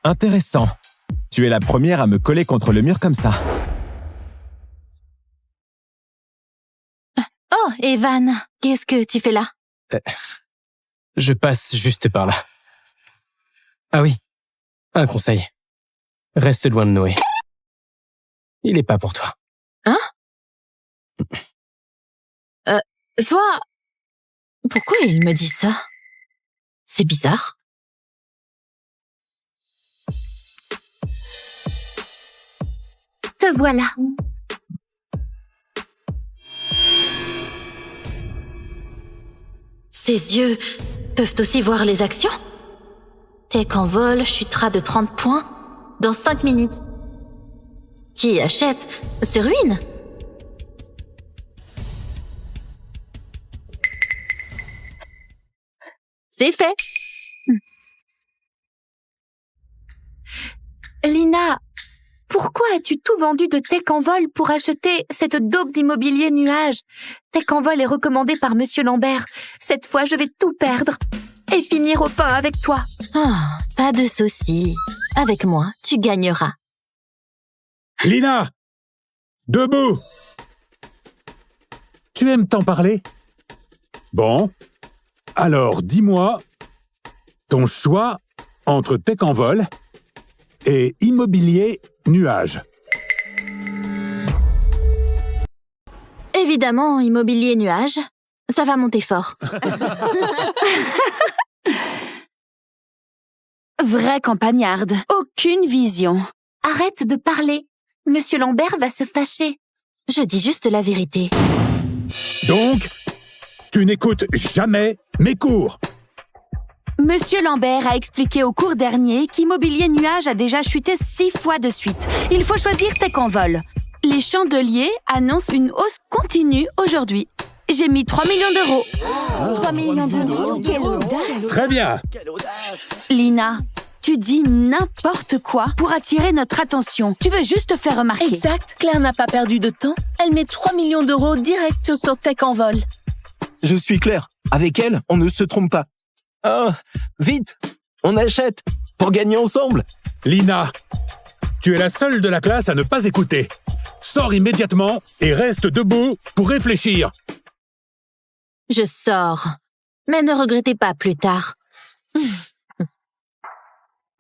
Intéressant. Tu es la première à me coller contre le mur comme ça. Oh, Evan, qu'est-ce que tu fais là? Je passe juste par là. Ah oui, un conseil. Reste loin de Noé. Il est pas pour toi. Hein? Toi... Pourquoi il me dit ça? C'est bizarre. Te voilà. Ses yeux peuvent aussi voir les actions? Tech en vol chutera de 30 points dans 5 minutes. Qui achète se ruine. C'est fait. Lina, pourquoi as-tu tout vendu de Tech en vol pour acheter cette daube d'immobilier nuage? Tech en vol est recommandé par Monsieur Lambert. Cette fois, je vais tout perdre et finir au pain avec toi. Ah, pas de souci. Avec moi, tu gagneras. Lina! Debout! Tu aimes t'en parler? Bon. Alors, dis-moi ton choix entre Tech en vol et immobilier nuage. Évidemment, immobilier nuage. Ça va monter fort. Vraie campagnarde. Aucune vision. Arrête de parler. Monsieur Lambert va se fâcher. Je dis juste la vérité. Donc, tu n'écoutes jamais mes cours. Monsieur Lambert a expliqué au cours dernier qu'Immobilier Nuage a déjà chuté 6 fois de suite. Il faut choisir Tech en vol. Les chandeliers annoncent une hausse continue aujourd'hui. J'ai mis 3 millions d'euros. 3 millions d'euros, quelle audace! Très bien. Lina, tu dis n'importe quoi pour attirer notre attention. Tu veux juste te faire remarquer. Exact, Claire n'a pas perdu de temps. Elle met 3 millions d'euros direct sur Tech en vol. Je suis clair. Avec elle, on ne se trompe pas. Ah, vite, on achète pour gagner ensemble. Lina, tu es la seule de la classe à ne pas écouter. Sors immédiatement et reste debout pour réfléchir. Je sors. Mais ne regrettez pas plus tard.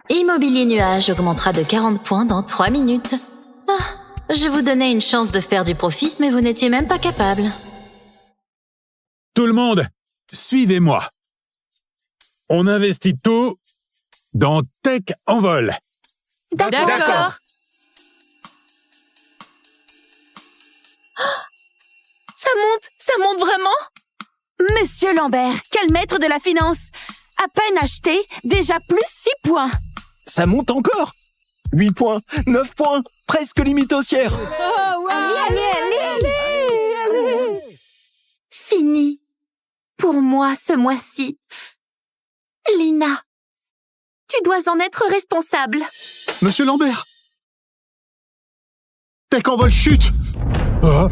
Immobilier Nuage augmentera de 40 points dans 3 minutes. Ah, je vous donnais une chance de faire du profit, mais vous n'étiez même pas capable. Tout le monde, suivez-moi. On investit tout dans Tech en vol. D'accord. Ça monte vraiment? Monsieur Lambert, quel maître de la finance! À peine acheté, déjà plus 6 points. Ça monte encore. 8 points, 9 points, presque limite haussière. Oh, ouais. Allez. Fini. Pour moi, ce mois-ci. Lina, tu dois en être responsable. Monsieur Lambert! Tech en vol chute! Oh.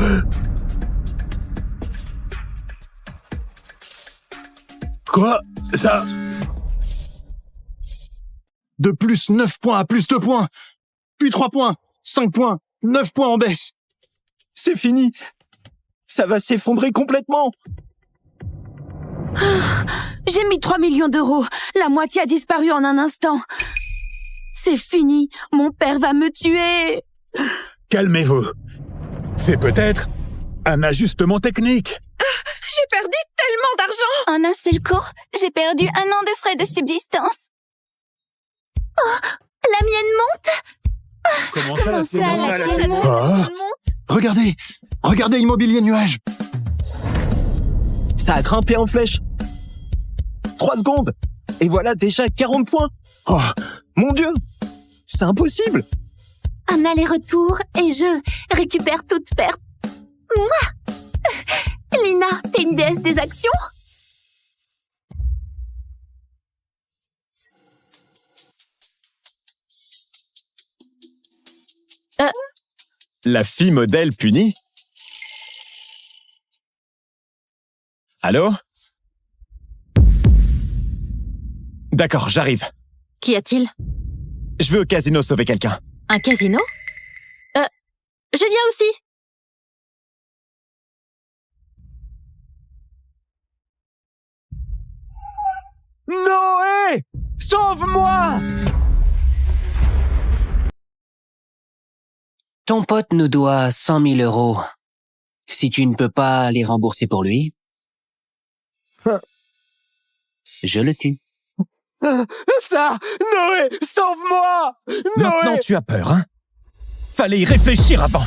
Quoi? Ça... De plus 9 points à plus 2 points. Puis 3 points, 5 points, 9 points en baisse. C'est fini. Ça va s'effondrer complètement. J'ai mis 3 millions d'euros. La moitié a disparu en un instant. C'est fini. Mon père va me tuer. Calmez-vous. C'est peut-être un ajustement technique. J'ai perdu tellement d'argent! En un seul cours, j'ai perdu 1 an de frais de subsistance. Oh, la mienne monte? Comment ça, la tienne monte? Ah. Regardez Immobilier Nuage. Ça a grimpé en flèche. 3 secondes. Et voilà déjà 40 points. Oh, mon Dieu. C'est impossible. Un aller-retour et je récupère toute perte. Mouah! Lina, t'es une déesse des actions? La fille modèle punie? Allô? D'accord, j'arrive. Qu'y a-t-il? Je vais au casino sauver quelqu'un. Un casino? Je viens aussi. Noé! Sauve-moi! Ton pote nous doit 100 000 euros. Si tu ne peux pas les rembourser pour lui, je le tue. Ça! Noé! Sauve-moi! Maintenant Noé! tu as peur, hein? Fallait y réfléchir avant.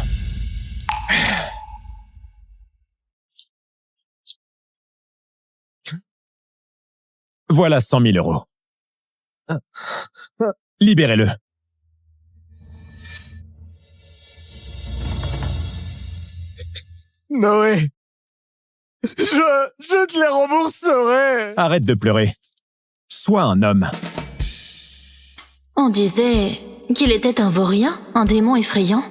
Voilà 100 000 euros. Libérez-le. Noé! Je te les rembourserai! Arrête de pleurer. Sois un homme. On disait qu'il était un vaurien, un démon effrayant.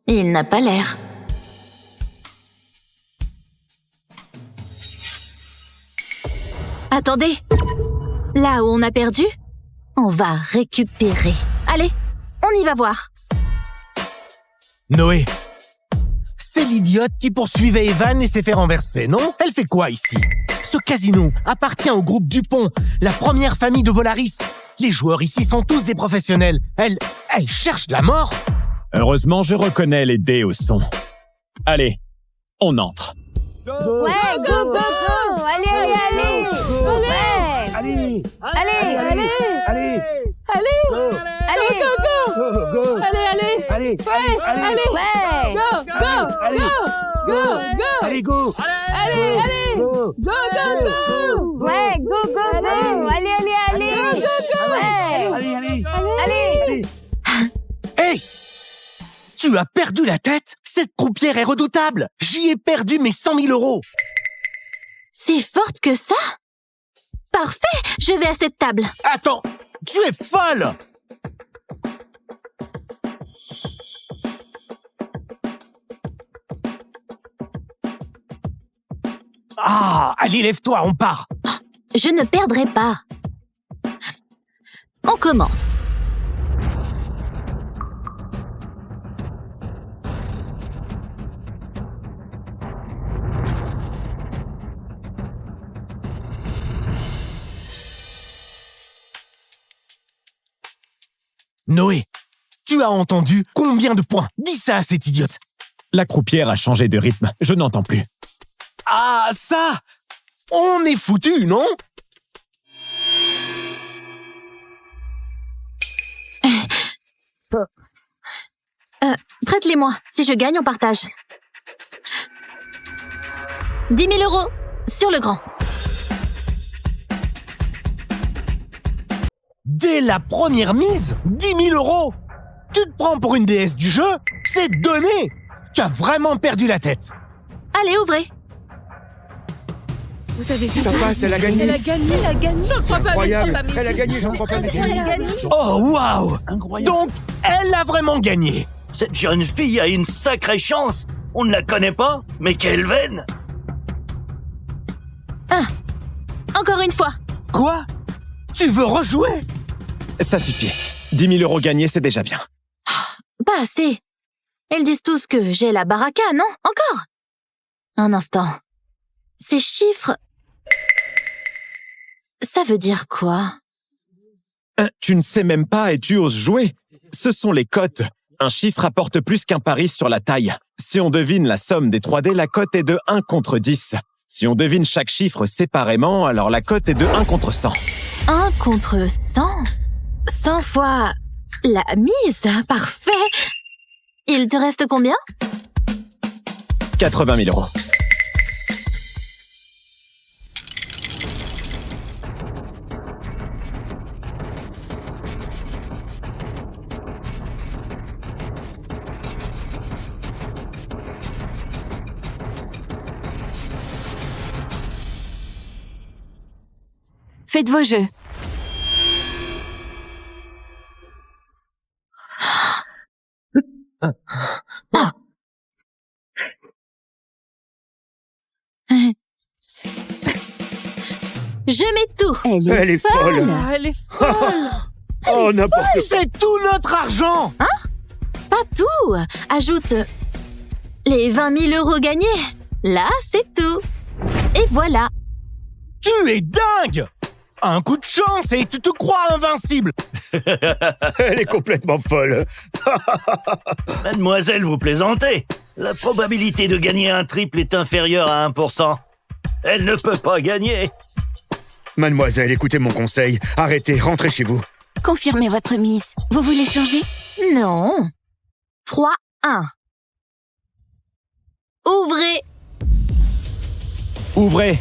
Il n'a pas l'air. Attendez! Là où on a perdu, on va récupérer. Allez, on y va voir. Noé! C'est l'idiote qui poursuivait Evan et s'est fait renverser, non? Elle fait quoi ici? Ce casino appartient au groupe Dupont, la première famille de Volaris. Les joueurs ici sont tous des professionnels. Elle cherche la mort? Heureusement, je reconnais les dés au son. Allez, on entre. Ouais, go, go, go! Allez, allez, allez! Ouais! Allez! Allez, allez! Allez! Allez! Allez, go, go! Go! Allez, allez! Allez! Ouais! Allez! Ouais! Go, go, Allez! go! Go, go! Allez, go! Allez, allez! Go, go, go! Ouais, go, go, go! Allez, allez, allez! Go, go, go! Ouais! Allez, allez! Allez! Hey! Tu as perdu la tête? Cette croupière est redoutable! J'y ai perdu mes 100 000 euros! Si forte que ça? Parfait, je vais à cette table. Attends, tu es folle! Ah, allez, lève-toi, on part! Je ne perdrai pas. On commence. Noé, tu as entendu combien de points? Dis ça à cette idiote. La croupière a changé de rythme, je n'entends plus. Ah, ça! On est foutu, non? Prête-les-moi. Si je gagne, on partage. 10 000 euros sur le grand. Dès la première mise, 10 000 euros! Tu te prends pour une déesse du jeu? C'est donné! Tu as vraiment perdu la tête! Allez, ouvrez! Vous avez vu Ça passe, elle a gagné! Elle a gagné, elle a gagné. J'en crois pas, Incroyable. mais Elle a gagné, j'en crois pas, mais Elle a gagné. Oh, waouh! Donc, elle a vraiment gagné! Cette jeune fille a une sacrée chance. On ne la connaît pas, mais quelle veine! Encore une fois. Quoi? Tu veux rejouer? Ça suffit. 10 000 euros gagnés, c'est déjà bien. Pas assez. Ils disent tous que j'ai la baraka, non? Encore? Un instant. Ces chiffres... Ça veut dire quoi? Tu ne sais même pas et tu oses jouer. Ce sont les cotes. Un chiffre rapporte plus qu'un pari sur la taille. Si on devine la somme des 3 dés, la cote est de 1 contre 10. Si on devine chaque chiffre séparément, alors la cote est de 1 contre 100. 1 contre 100? 100 fois la mise? Parfait! Il te reste combien? 80 000 euros. Faites vos jeux. Je mets tout. Elle est folle. Elle est folle. Oh, n'importe quoi. C'est tout notre argent. Hein? Pas tout. Ajoute les 20 000 € gagnés. Là, c'est tout. Et voilà. Tu es dingue. Un coup de chance et tu te crois invincible. Elle est complètement folle. Mademoiselle, vous plaisantez. La probabilité de gagner un triple est inférieure à 1%. Elle ne peut pas gagner. Mademoiselle, écoutez mon conseil. Arrêtez, rentrez chez vous. Confirmez votre mise. Vous voulez changer? Non. 3-1. Ouvrez. Ouvrez.